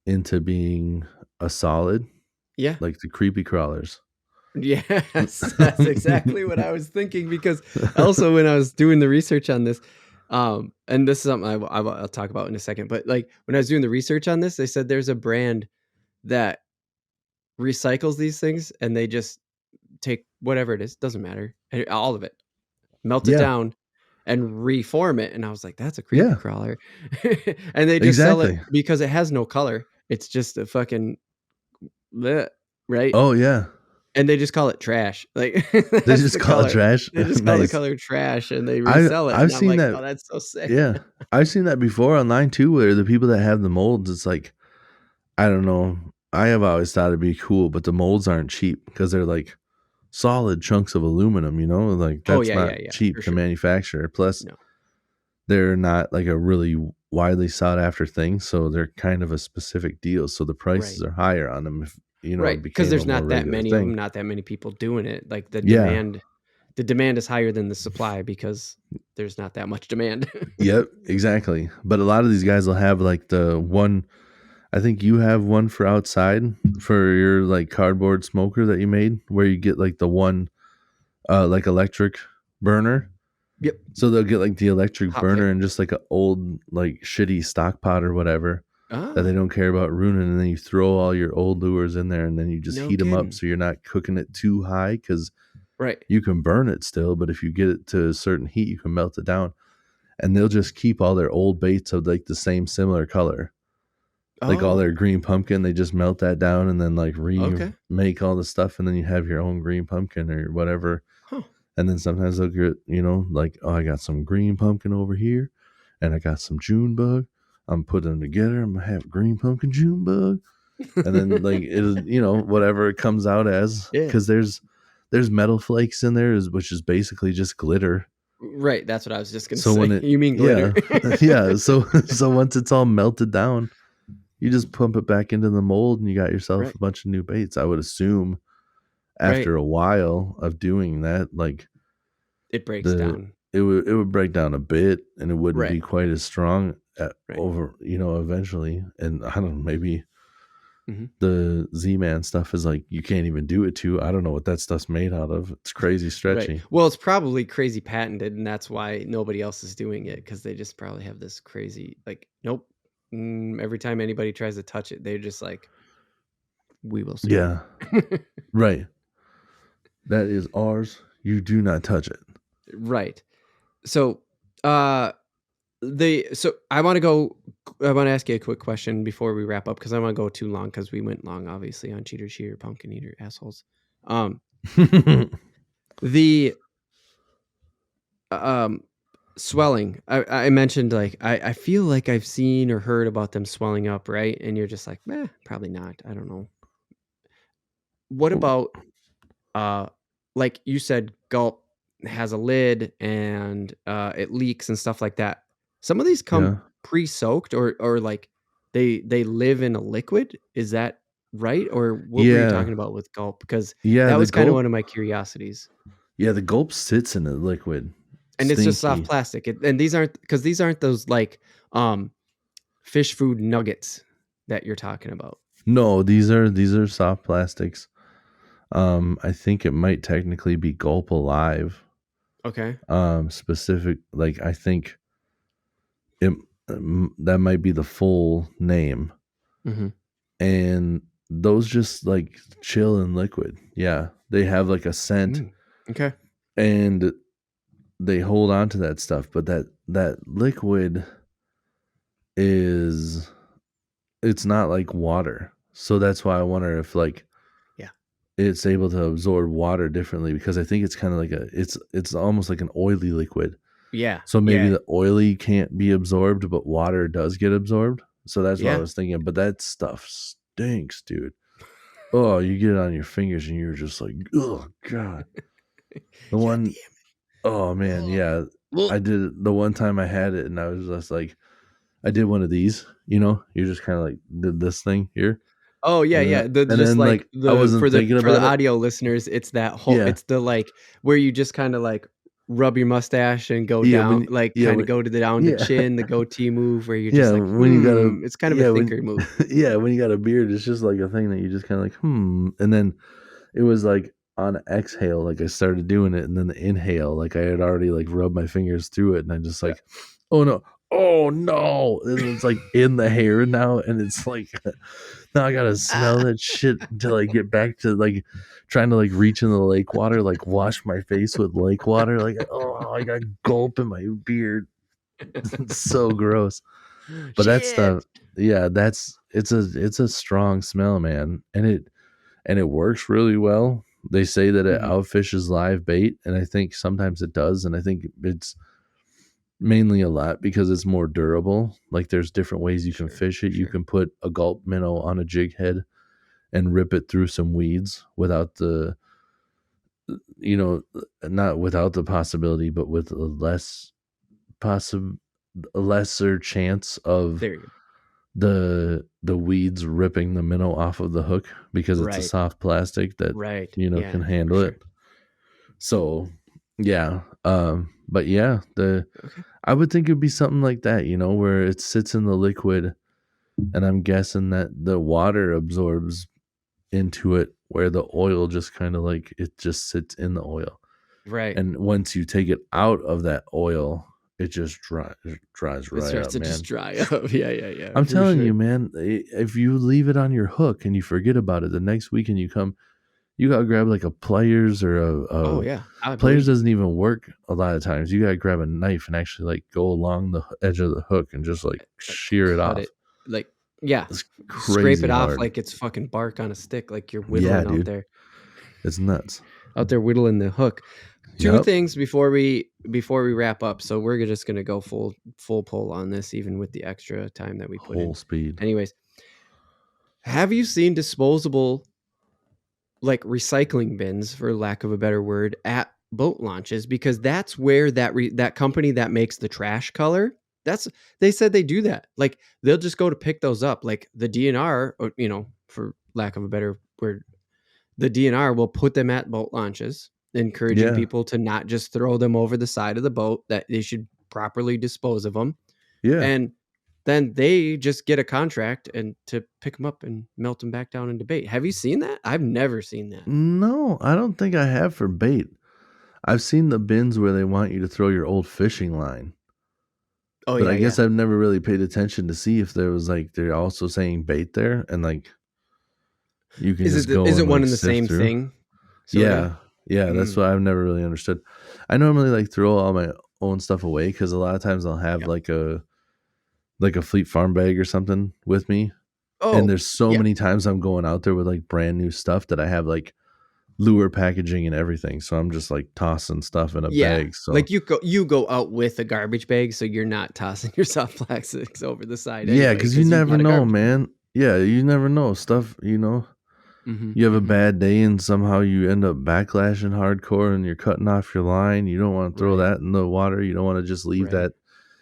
Speaker 2: into being a solid,
Speaker 1: Yeah.
Speaker 2: like the creepy crawlers.
Speaker 1: Yes, that's exactly what I was thinking because also when I was doing the research on this, and this is something I'll talk about in a second, but like when I was doing the research on this, they said there's a brand that recycles these things and they just take whatever it is, doesn't matter, all of it, melt it
Speaker 2: Yeah.
Speaker 1: down, and reform it. And I was like, that's a creepy
Speaker 2: Yeah,
Speaker 1: crawler. And they just sell it
Speaker 2: exactly.
Speaker 1: because it has no color. It's just a fucking bleh, right?
Speaker 2: Oh yeah,
Speaker 1: And they just call it trash. Like
Speaker 2: they
Speaker 1: that's
Speaker 2: just
Speaker 1: the
Speaker 2: call it
Speaker 1: color.
Speaker 2: trash.
Speaker 1: They just call the
Speaker 2: Nice.
Speaker 1: color trash and they resell it.
Speaker 2: I've
Speaker 1: And I'm
Speaker 2: seen
Speaker 1: like,
Speaker 2: that.
Speaker 1: oh, that's so sick.
Speaker 2: Yeah, I've seen that before online too, where the people that have the molds, it's like, I don't know. I have always thought it'd be cool, but the molds aren't cheap because they're like solid chunks of aluminum. Like
Speaker 1: Oh
Speaker 2: that's
Speaker 1: yeah,
Speaker 2: not
Speaker 1: yeah, yeah,
Speaker 2: cheap
Speaker 1: for
Speaker 2: to
Speaker 1: sure.
Speaker 2: manufacture. Plus,
Speaker 1: No.
Speaker 2: they're not like a really widely sought after thing, so they're kind of a specific deal. So the prices
Speaker 1: Right.
Speaker 2: are higher on them if
Speaker 1: Right.
Speaker 2: it
Speaker 1: Because
Speaker 2: became a
Speaker 1: there's
Speaker 2: more
Speaker 1: not that
Speaker 2: regular
Speaker 1: many of them,
Speaker 2: thing.
Speaker 1: not that many people doing it. Like
Speaker 2: Yeah.
Speaker 1: the demand is higher than the supply because there's not that much demand.
Speaker 2: Yep. Exactly. But a lot of these guys will have like the one. I think you have one for outside for your like cardboard smoker that you made, where you get like the one like electric burner.
Speaker 1: Yep.
Speaker 2: So they'll get like the electric
Speaker 1: Hot
Speaker 2: burner
Speaker 1: plate.
Speaker 2: and just like an old like shitty stock pot or whatever that they
Speaker 1: Oh,
Speaker 2: don't care about ruining, and then you throw all your old lures in there, and then you just
Speaker 1: no
Speaker 2: heat them up
Speaker 1: kidding.
Speaker 2: so you're not cooking it too high, because
Speaker 1: Right.
Speaker 2: you can burn it still, but if you get it to a certain heat, you can melt it down. And they'll just keep all their old baits of like the same similar color, like all their
Speaker 1: Oh,
Speaker 2: green pumpkin. They just melt that down and then like
Speaker 1: okay.
Speaker 2: remake all the stuff, and then you have your own green pumpkin or whatever.
Speaker 1: Huh.
Speaker 2: And then sometimes they'll get, like, oh, I got some green pumpkin over here and I got some June bug. I'm putting them together. I'm gonna have green pumpkin June bug. And then like it, whatever it comes out as,
Speaker 1: Yeah.
Speaker 2: because there's metal flakes in there, which is basically just glitter.
Speaker 1: Right. That's what I was just gonna
Speaker 2: So
Speaker 1: say.
Speaker 2: when it,
Speaker 1: You mean glitter?
Speaker 2: yeah, yeah. So once it's all melted down, you just pump it back into the mold and you got yourself
Speaker 1: Right.
Speaker 2: a bunch of new baits. I would assume
Speaker 1: Right.
Speaker 2: after a while of doing that, like
Speaker 1: It breaks
Speaker 2: the
Speaker 1: down.
Speaker 2: it would break down a bit and it wouldn't
Speaker 1: Right.
Speaker 2: be quite as strong
Speaker 1: Right.
Speaker 2: over, eventually. And I don't know, maybe
Speaker 1: Hmm.
Speaker 2: the Z-Man stuff is like you can't even do it to. I don't know what that stuff's made out of. It's crazy
Speaker 1: Right.
Speaker 2: stretchy.
Speaker 1: Well, it's probably crazy patented, and that's why nobody else is doing it because they just probably have this crazy like, nope. Every time anybody tries to touch it, they're just like, we will sue
Speaker 2: Yeah,
Speaker 1: you.
Speaker 2: right. That is ours. You do not touch it.
Speaker 1: Right. So, so I want to ask you a quick question before we wrap up because I want to go too long because we went long, obviously, on cheater, cheater, pumpkin eater, assholes. The um swelling. I mentioned like I feel like I've seen or heard about them swelling up, right? And you're just like, probably not. I don't know. What about uh like you said, gulp has a lid and it leaks and stuff like that. Some of these come
Speaker 2: Yeah.
Speaker 1: pre-soaked or like they live in a liquid. Is that right? Or what were you
Speaker 2: Yeah.
Speaker 1: talking about with gulp? Because
Speaker 2: Yeah,
Speaker 1: that
Speaker 2: the
Speaker 1: was kind of
Speaker 2: gulp.
Speaker 1: one of my curiosities.
Speaker 2: Yeah, the gulp sits in the liquid.
Speaker 1: And it's just soft
Speaker 2: Stinky.
Speaker 1: plastic. And these aren't those like fish food nuggets that you're talking about.
Speaker 2: No, these are soft plastics. I think it might technically be gulp alive.
Speaker 1: Okay.
Speaker 2: Specific, like I think it that might be the full name.
Speaker 1: Mm-hmm.
Speaker 2: And those just like chill in liquid. Yeah, they have like a scent
Speaker 1: Okay.
Speaker 2: and they hold on to that stuff, but that liquid is, it's not like water. So that's why I wonder if like
Speaker 1: Yeah.
Speaker 2: it's able to absorb water differently, because I think it's kind of like it's almost like an oily liquid.
Speaker 1: Yeah.
Speaker 2: So maybe
Speaker 1: Yeah.
Speaker 2: the oily can't be absorbed, but water does get absorbed. So that's what I
Speaker 1: Yeah.
Speaker 2: was thinking. But that stuff stinks, dude. Oh, you get it on your fingers and you're just like, oh god. The
Speaker 1: God
Speaker 2: one, oh man, yeah.
Speaker 1: damn
Speaker 2: I
Speaker 1: it.
Speaker 2: did it the one time I had it and I was just like, I did one of these, you just kind of like did this thing here.
Speaker 1: Oh yeah,
Speaker 2: And then,
Speaker 1: yeah. The
Speaker 2: and
Speaker 1: just
Speaker 2: then
Speaker 1: like
Speaker 2: like I wasn't thinking
Speaker 1: for the
Speaker 2: about it.
Speaker 1: audio listeners, it's that whole
Speaker 2: Yeah.
Speaker 1: it's the like where you just kind of like rub your mustache and go
Speaker 2: Yeah.
Speaker 1: down, like
Speaker 2: Yeah.
Speaker 1: kind of go to the down to
Speaker 2: Yeah.
Speaker 1: chin, the goatee move where you're just
Speaker 2: Yeah.
Speaker 1: like,
Speaker 2: When you got a,
Speaker 1: it's kind of a
Speaker 2: yeah, when,
Speaker 1: thinker move.
Speaker 2: yeah, when you got a beard, it's just like a thing that you just kind of like, And then it was like on exhale, like I started doing it. And then the inhale, like I had already like rubbed my fingers through it. And I just
Speaker 1: Yeah.
Speaker 2: like, oh no. oh no, and it's like in the hair now, and it's like now I gotta smell that shit until I get back to like trying to like reach in the lake water, like wash my face with lake water. Like, oh, I got gulp in my beard. It's so gross. But that
Speaker 1: Shit.
Speaker 2: stuff, yeah, it's a strong smell, man, and it works really well. They say that it
Speaker 1: Mhm.
Speaker 2: outfishes live bait, and I think sometimes it does, and I think it's mainly a lot because it's more durable. Like there's different ways you can
Speaker 1: Sure.
Speaker 2: fish it. You
Speaker 1: Sure.
Speaker 2: can put a gulp minnow on a jig head and rip it through some weeds without the, you know, not without the possibility, but with a possible a lesser chance of
Speaker 1: There you go.
Speaker 2: the weeds ripping the minnow off of the hook because it's a
Speaker 1: Right.
Speaker 2: soft plastic that,
Speaker 1: Right.
Speaker 2: you know,
Speaker 1: Yeah,
Speaker 2: can
Speaker 1: for
Speaker 2: handle it.
Speaker 1: sure.
Speaker 2: So yeah, but yeah, the
Speaker 1: Okay.
Speaker 2: I would think it'd be something like that, you know, where it sits in the liquid, and I'm guessing that the water absorbs into it, where the oil just kind of like it just sits in the oil,
Speaker 1: Right.
Speaker 2: and once you take it out of that oil, it just dries
Speaker 1: It
Speaker 2: right
Speaker 1: starts
Speaker 2: up,
Speaker 1: to just
Speaker 2: man.
Speaker 1: dry up. Yeah, yeah, yeah,
Speaker 2: I'm
Speaker 1: for
Speaker 2: telling
Speaker 1: sure.
Speaker 2: you, man, if you leave it on your hook and you forget about it, the next weekend you come, you gotta grab like a pliers or
Speaker 1: Oh,
Speaker 2: a
Speaker 1: yeah. I
Speaker 2: pliers
Speaker 1: believe you.
Speaker 2: doesn't even work a lot of times. You gotta grab a knife and actually like go along the edge of the hook and just like
Speaker 1: Like,
Speaker 2: shear it
Speaker 1: cut
Speaker 2: off.
Speaker 1: it. Like, yeah.
Speaker 2: It's
Speaker 1: Scrape
Speaker 2: crazy
Speaker 1: it off
Speaker 2: hard.
Speaker 1: like it's fucking bark on a stick, like you're
Speaker 2: Yeah,
Speaker 1: whittling
Speaker 2: dude, it's nuts.
Speaker 1: out there whittling the hook. Two
Speaker 2: Yep.
Speaker 1: things before we wrap up. So we're just gonna go full pull on this, even with the extra time that we put
Speaker 2: Whole
Speaker 1: in.
Speaker 2: speed.
Speaker 1: Anyways, have you seen disposable like recycling bins, for lack of a better word, at boat launches? Because that's where that company that makes the trash color, that's they said they do that. Like they'll just go to pick those up. Like the DNR, or, for lack of a better word, the DNR will put them at boat launches, encouraging
Speaker 2: Yeah.
Speaker 1: people to not just throw them over the side of the boat, that they should properly dispose of them.
Speaker 2: Yeah.
Speaker 1: And then they just get a contract and to pick them up and melt them back down into bait. Have you seen that? I've never seen that.
Speaker 2: No, I don't think I have for bait. I've seen the bins where they want you to throw your old fishing line,
Speaker 1: Oh
Speaker 2: but
Speaker 1: yeah,
Speaker 2: I guess
Speaker 1: yeah.
Speaker 2: I've never really paid attention to see if there was like they're also saying bait there and like you can just
Speaker 1: Is
Speaker 2: go
Speaker 1: it
Speaker 2: and
Speaker 1: one
Speaker 2: like
Speaker 1: and the
Speaker 2: sift
Speaker 1: same
Speaker 2: through.
Speaker 1: thing? Sorta.
Speaker 2: Yeah. Yeah, that's
Speaker 1: Mm,
Speaker 2: what I've never really understood. I normally like throw all my own stuff away cuz a lot of times I'll have
Speaker 1: yep.
Speaker 2: like a Fleet Farm bag or something with me. And
Speaker 1: Oh
Speaker 2: there's so
Speaker 1: yeah,
Speaker 2: many times I'm going out there with like brand new stuff that I have like lure packaging and everything. So I'm just like tossing stuff in a
Speaker 1: yeah.
Speaker 2: bag. So
Speaker 1: Like you go out with a garbage bag, so you're not tossing your soft plastics over the side
Speaker 2: yeah,
Speaker 1: anyway,
Speaker 2: because you
Speaker 1: because you've
Speaker 2: never
Speaker 1: got a
Speaker 2: know,
Speaker 1: garbage bag.
Speaker 2: man. Yeah, you never know. Stuff, you know,
Speaker 1: Hmm.
Speaker 2: you have a
Speaker 1: Hmm.
Speaker 2: bad day and somehow you end up backlashing hardcore and you're cutting off your line. You don't want to throw
Speaker 1: Right,
Speaker 2: that in the water. You don't want to just leave
Speaker 1: right,
Speaker 2: that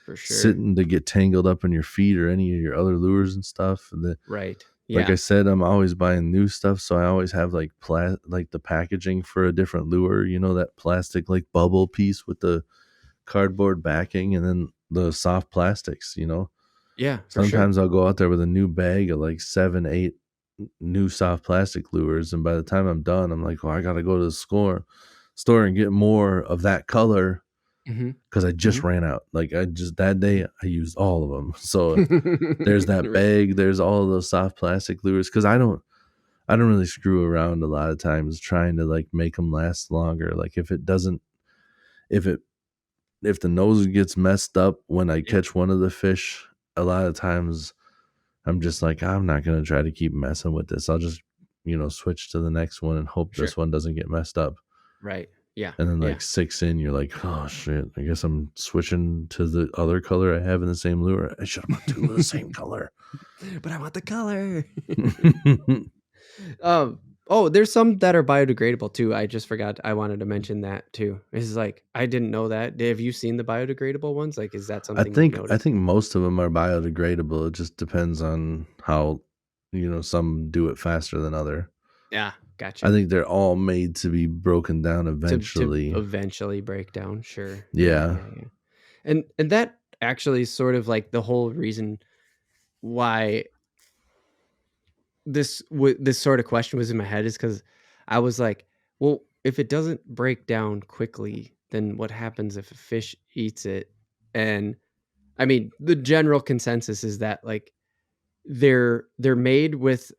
Speaker 1: for sure.
Speaker 2: sitting to get tangled up in your feet or any of your other lures and stuff. And
Speaker 1: Right,
Speaker 2: like I
Speaker 1: yeah,
Speaker 2: said, I'm always buying new stuff, so I always have like like the packaging for a different lure. You know, that plastic like bubble piece with the cardboard backing, and then the soft plastics. You know,
Speaker 1: yeah, for sure.
Speaker 2: sometimes I'll go out there with a new bag of like 7, 8 new soft plastic lures, and by the time I'm done, I'm like, well, I gotta go to the store and get more of that color
Speaker 1: Hmm.
Speaker 2: because I just
Speaker 1: Hmm.
Speaker 2: ran out. Like I just that day I used all of them. So there's that
Speaker 1: Right,
Speaker 2: bag. There's all of those soft plastic lures because I don't really screw around a lot of times trying to like make them last longer. Like if it doesn't, if it, if the nose gets messed up when I
Speaker 1: yeah,
Speaker 2: catch one of the fish, a lot of times I'm just like, I'm not going to try to keep messing with this. I'll just, you know, switch to the next one and hope
Speaker 1: sure,
Speaker 2: this one doesn't get messed up.
Speaker 1: right, yeah,
Speaker 2: And then
Speaker 1: yeah.
Speaker 2: like 6 in, you're like, oh shit, I guess I'm switching to the other color I have in the same lure. I should have bought two of the same color.
Speaker 1: But I want the color. Um, oh, there's some that are biodegradable too. I just forgot. I wanted to mention that too. It's like I didn't know that. Have you seen the biodegradable ones? Like, is that something you've
Speaker 2: I
Speaker 1: noticed?
Speaker 2: think most of them are biodegradable. It just depends on how, you know, some do it faster than other.
Speaker 1: Yeah,
Speaker 2: I
Speaker 1: gotcha.
Speaker 2: think they're all made to be broken down
Speaker 1: To
Speaker 2: eventually.
Speaker 1: eventually break down. Sure. Yeah,
Speaker 2: Yeah.
Speaker 1: yeah, yeah. And that actually is sort of like the whole reason why this sort of question was in my head, is because I was like, well, if it doesn't break down quickly, then what happens if a fish eats it? And I mean, the general consensus is that like they're made with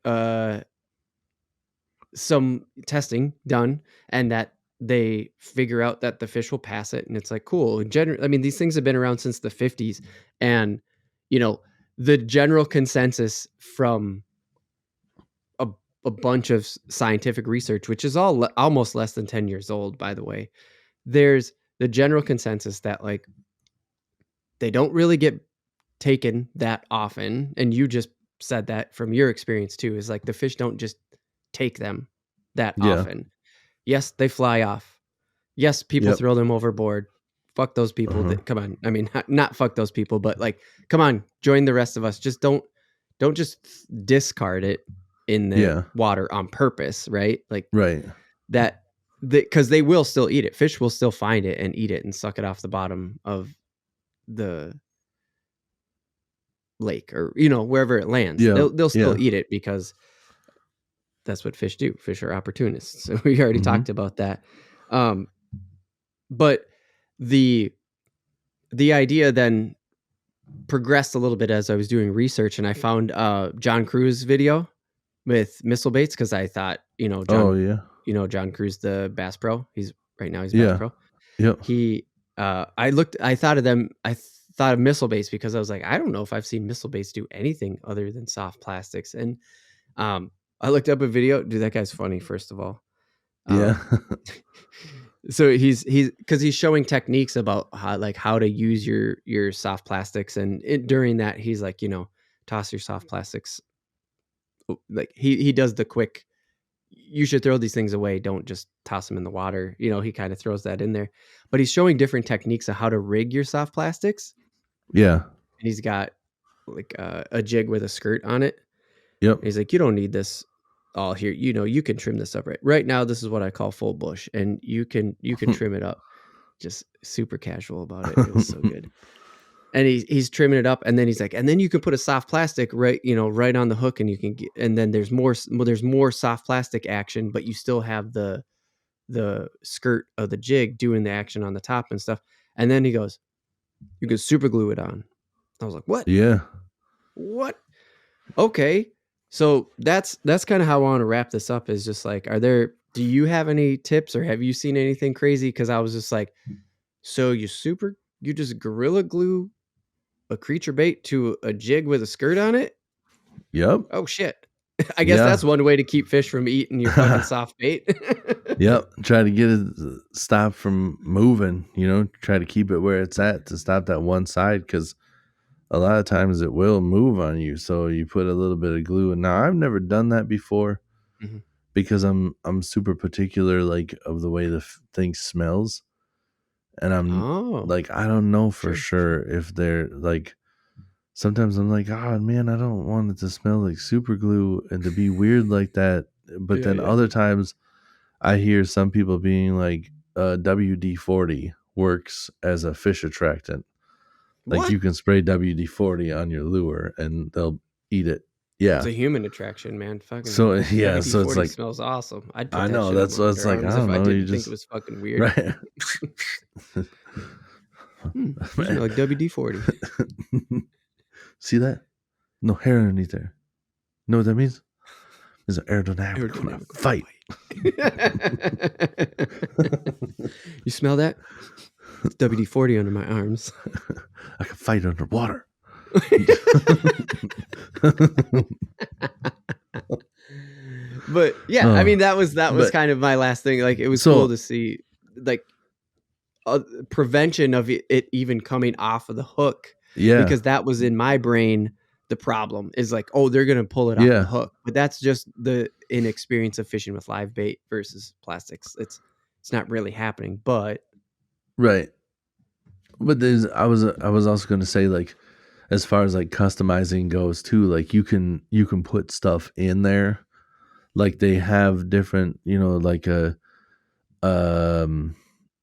Speaker 1: some testing done, and that they figure out that the fish will pass it, and it's like cool. I mean, these things have been around since the 50s, and you know, the general consensus from a, a bunch of scientific research, which is all almost less than 10 years old, by the way, there's the general consensus that like they don't really get taken that often, and you just said that from your experience too, is like the fish don't just take them that
Speaker 2: Yeah.
Speaker 1: often. Yes, they fly off. Yes, people
Speaker 2: Yep.
Speaker 1: throw them overboard. Fuck those people.
Speaker 2: Uh-huh.
Speaker 1: Come on. I mean, not fuck those people, but like, come on, join the rest of us. Just don't just discard it in the
Speaker 2: Yeah.
Speaker 1: water on purpose, right? Like
Speaker 2: Right.
Speaker 1: that, because they will still eat it. Fish will still find it and eat it and suck it off the bottom of the lake, or wherever it lands.
Speaker 2: Yeah.
Speaker 1: They'll still
Speaker 2: Yeah.
Speaker 1: eat it because that's what fish do. Fish are opportunists. So we already talked about that. But the idea then progressed a little bit as I was doing research, and I found John Cruz video with missile baits, because I thought,
Speaker 2: Oh yeah.
Speaker 1: John Cruz, the Bass Pro. He's Bass
Speaker 2: Yeah.
Speaker 1: Pro.
Speaker 2: Yep.
Speaker 1: He I thought of missile baits because I was like, I don't know if I've seen missile baits do anything other than soft plastics. And I looked up a video. Dude, that guy's funny, first of all.
Speaker 2: Yeah.
Speaker 1: So he's because he's showing techniques about how to use your soft plastics, and during that he's like, toss your soft plastics. Like he does the quick, you should throw these things away, don't just toss them in the water. He kind of throws that in there, but he's showing different techniques of how to rig your soft plastics.
Speaker 2: Yeah.
Speaker 1: And he's got like a jig with a skirt on it.
Speaker 2: Yep.
Speaker 1: And he's like, you don't need this all here. You can trim this up right now. This is what I call full bush, and you can trim it up. Just super casual about it. It was so good. And he's trimming it up, and then he's like, and then you can put a soft plastic right on the hook, and you can get, and then there's more soft plastic action, but you still have the skirt of the jig doing the action on the top and stuff. And then he goes, you can super glue it on. I was like, what?
Speaker 2: Yeah.
Speaker 1: What? Okay. So that's kind of how I want to wrap this up, is just like, do you have any tips, or have you seen anything crazy? Because I was just like, so you just Gorilla Glue a creature bait to a jig with a skirt on it?
Speaker 2: Yep.
Speaker 1: Oh shit. I guess that's one way to keep fish from eating your fucking soft bait.
Speaker 2: Yep. Try to get it stop from moving, try to keep it where it's at to stop that one side, because a lot of times it will move on you. So you put a little bit of glue. And now I've never done that before, because I'm super particular, like, of the way the thing smells. And I'm like, I don't know for sure if they're like, sometimes I'm like, oh man, I don't want it to smell like super glue and to be weird like that. But then other times I hear some people being like, WD-40 works as a fish attractant. Like, what? You can spray WD-40 on your lure and they'll eat it. Yeah,
Speaker 1: it's a human attraction, man. Fucking
Speaker 2: so yeah,
Speaker 1: WD-40
Speaker 2: so it's like,
Speaker 1: smells awesome. I'd put
Speaker 2: I know
Speaker 1: that
Speaker 2: that's what it's like. I don't know.
Speaker 1: I didn't think it was fucking weird.
Speaker 2: Right?
Speaker 1: Smell like WD-40.
Speaker 2: See that? No hair underneath there. Know what that means? It's an aerodynamic fight.
Speaker 1: You smell that? It's WD-40 under my arms.
Speaker 2: I can fight underwater.
Speaker 1: But yeah, I mean, that was kind of my last thing. Like, it was cool to see, like, prevention of it even coming off of the hook.
Speaker 2: Yeah,
Speaker 1: because that was in my brain. The problem is like, oh, they're gonna pull it off the hook, but that's just the inexperience of fishing with live bait versus plastics. It's not really happening, but
Speaker 2: right. But I was also going to say, like, as far as like customizing goes too, like you can put stuff in there, like they have different, like a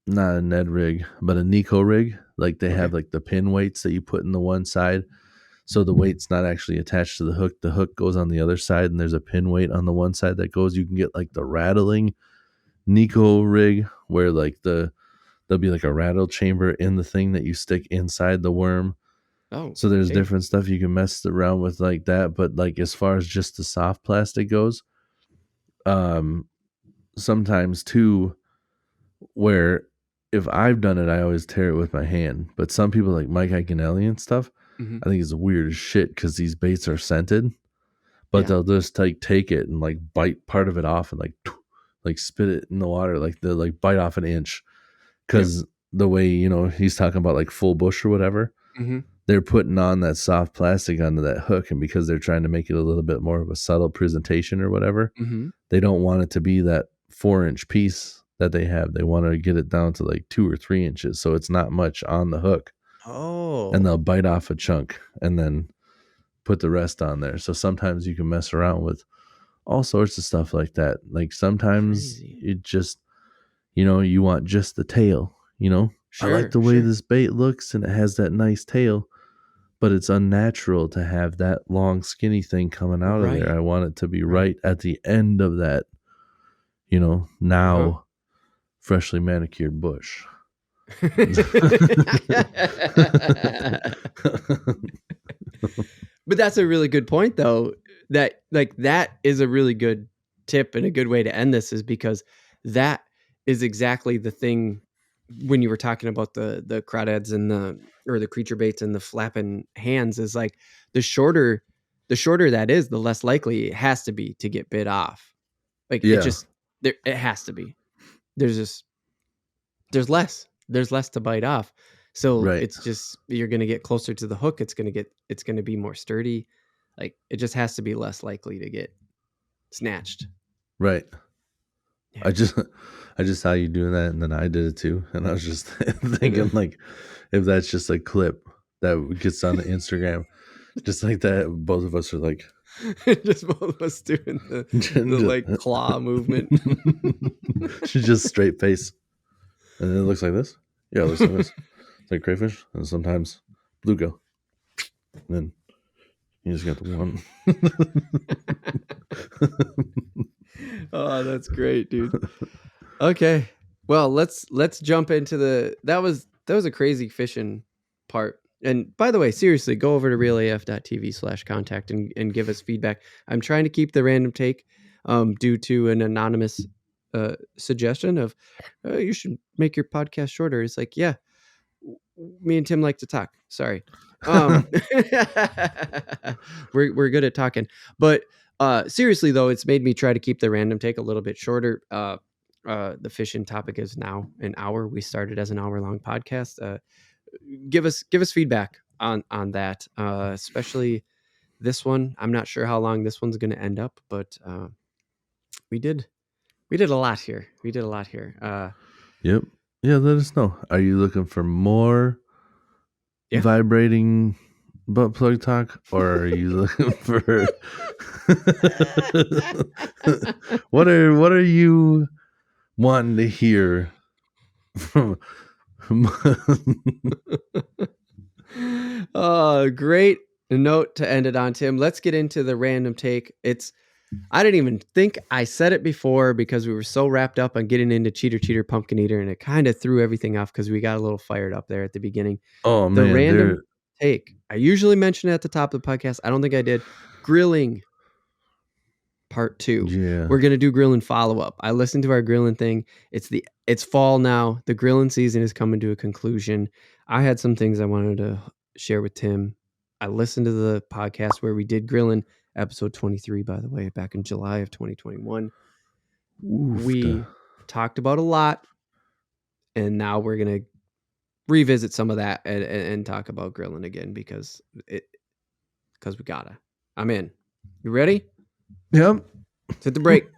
Speaker 2: not a Ned rig, but a Nico rig. Like they have like the pin weights that you put in the one side. So the weight's not actually attached to the hook. The hook goes on the other side, and there's a pin weight on the one side that goes. You can get like the rattling Nico rig, where like there'll be like a rattle chamber in the thing that you stick inside the worm.
Speaker 1: Oh,
Speaker 2: So there's
Speaker 1: okay.
Speaker 2: different stuff you can mess around with like that. But like as far as just the soft plastic goes, sometimes too, where if I've done it, I always tear it with my hand. But some people like Mike Iaconelli and stuff,
Speaker 1: Mm-hmm.
Speaker 2: I think it's weird as shit because these baits are scented, but
Speaker 1: Yeah.
Speaker 2: they'll just like take it and like bite part of it off and like spit it in the water, like they'll like bite off an inch
Speaker 1: Yep.
Speaker 2: because the way he's talking about like full bush or whatever.
Speaker 1: Mm-hmm.
Speaker 2: They're putting on that soft plastic onto that hook, and because they're trying to make it a little bit more of a subtle presentation or whatever,
Speaker 1: Mm-hmm.
Speaker 2: they don't want it to be that 4-inch piece that they have. They want to get it down to like 2 or 3 inches, so it's not much on the hook, and
Speaker 1: Oh,
Speaker 2: they'll bite off a chunk and then put the rest on there. So sometimes you can mess around with all sorts of stuff like that. Like sometimes
Speaker 1: crazy.
Speaker 2: it just, you want just the tail, I like
Speaker 1: Sure,
Speaker 2: the way
Speaker 1: sure.
Speaker 2: this bait looks and it has that nice tail, but it's unnatural to have that long skinny thing coming out of there.
Speaker 1: Right.
Speaker 2: I want it to be
Speaker 1: Right.
Speaker 2: right at the end of that,
Speaker 1: Uh-huh.
Speaker 2: now freshly manicured bush.
Speaker 1: But that's a really good point, though. That is a really good tip and a good way to end this, is because that is exactly the thing when you were talking about the crawdads and the creature baits and the flapping hands, is like the shorter that is, the less likely it has to be to get bit off. Like it
Speaker 2: Yeah,
Speaker 1: just it has to be. There's just there's less to bite off. So
Speaker 2: right,
Speaker 1: it's just, you're going to get closer to the hook. It's going to be more sturdy. Like it just has to be less likely to get snatched.
Speaker 2: right.
Speaker 1: Yeah.
Speaker 2: I just saw you doing that, and then I did it too, and I was just thinking like, if that's just a clip that gets on the Instagram, just like that, both of us are like,
Speaker 1: Just both of us doing the like claw movement.
Speaker 2: she's just straight face, and it looks like this. Yeah, it looks like this. It's like crayfish, and sometimes bluegill. And then you just got the one.
Speaker 1: Oh, that's great, dude. Okay. Well, let's jump into that was a crazy fishing part. And by the way, seriously, go over to realaf.tv/contact and give us feedback. I'm trying to keep the random take due to an anonymous suggestion of you should make your podcast shorter. It's like, yeah, me and Tim like to talk. Sorry. We're good at talking. But seriously though, it's made me try to keep the random take a little bit shorter. The fishing topic is now an hour. We started as an hour-long podcast. Give us feedback on that, especially this one. I'm not sure how long this one's going to end up, but we did a lot here.
Speaker 2: Yep. Yeah, let us know. Are you looking for more
Speaker 1: Yeah.
Speaker 2: vibrating butt plug talk, or are you looking for what are you wanting to hear from?
Speaker 1: Great note to end it on, Tim. Let's get into the random take. I didn't even think I said it before because we were so wrapped up on getting into Cheater Pumpkin Eater, and it kind of threw everything off because we got a little fired up there at the beginning.
Speaker 2: Oh
Speaker 1: The
Speaker 2: man,
Speaker 1: random take, I usually mention it at the top of the podcast. I don't think I did. Grilling part 2.
Speaker 2: yeah.
Speaker 1: We're gonna do grilling follow-up. I listened to our grilling thing. It's fall now. The grilling season is coming to a conclusion. I had some things I wanted to share with Tim. I listened to the podcast where we did grilling, episode 23, by the way, back in July of 2021. We talked about a lot, and now we're gonna revisit some of that and talk about grilling again because we gotta. I'm in. You ready?
Speaker 2: Yep.
Speaker 1: Let's hit the break.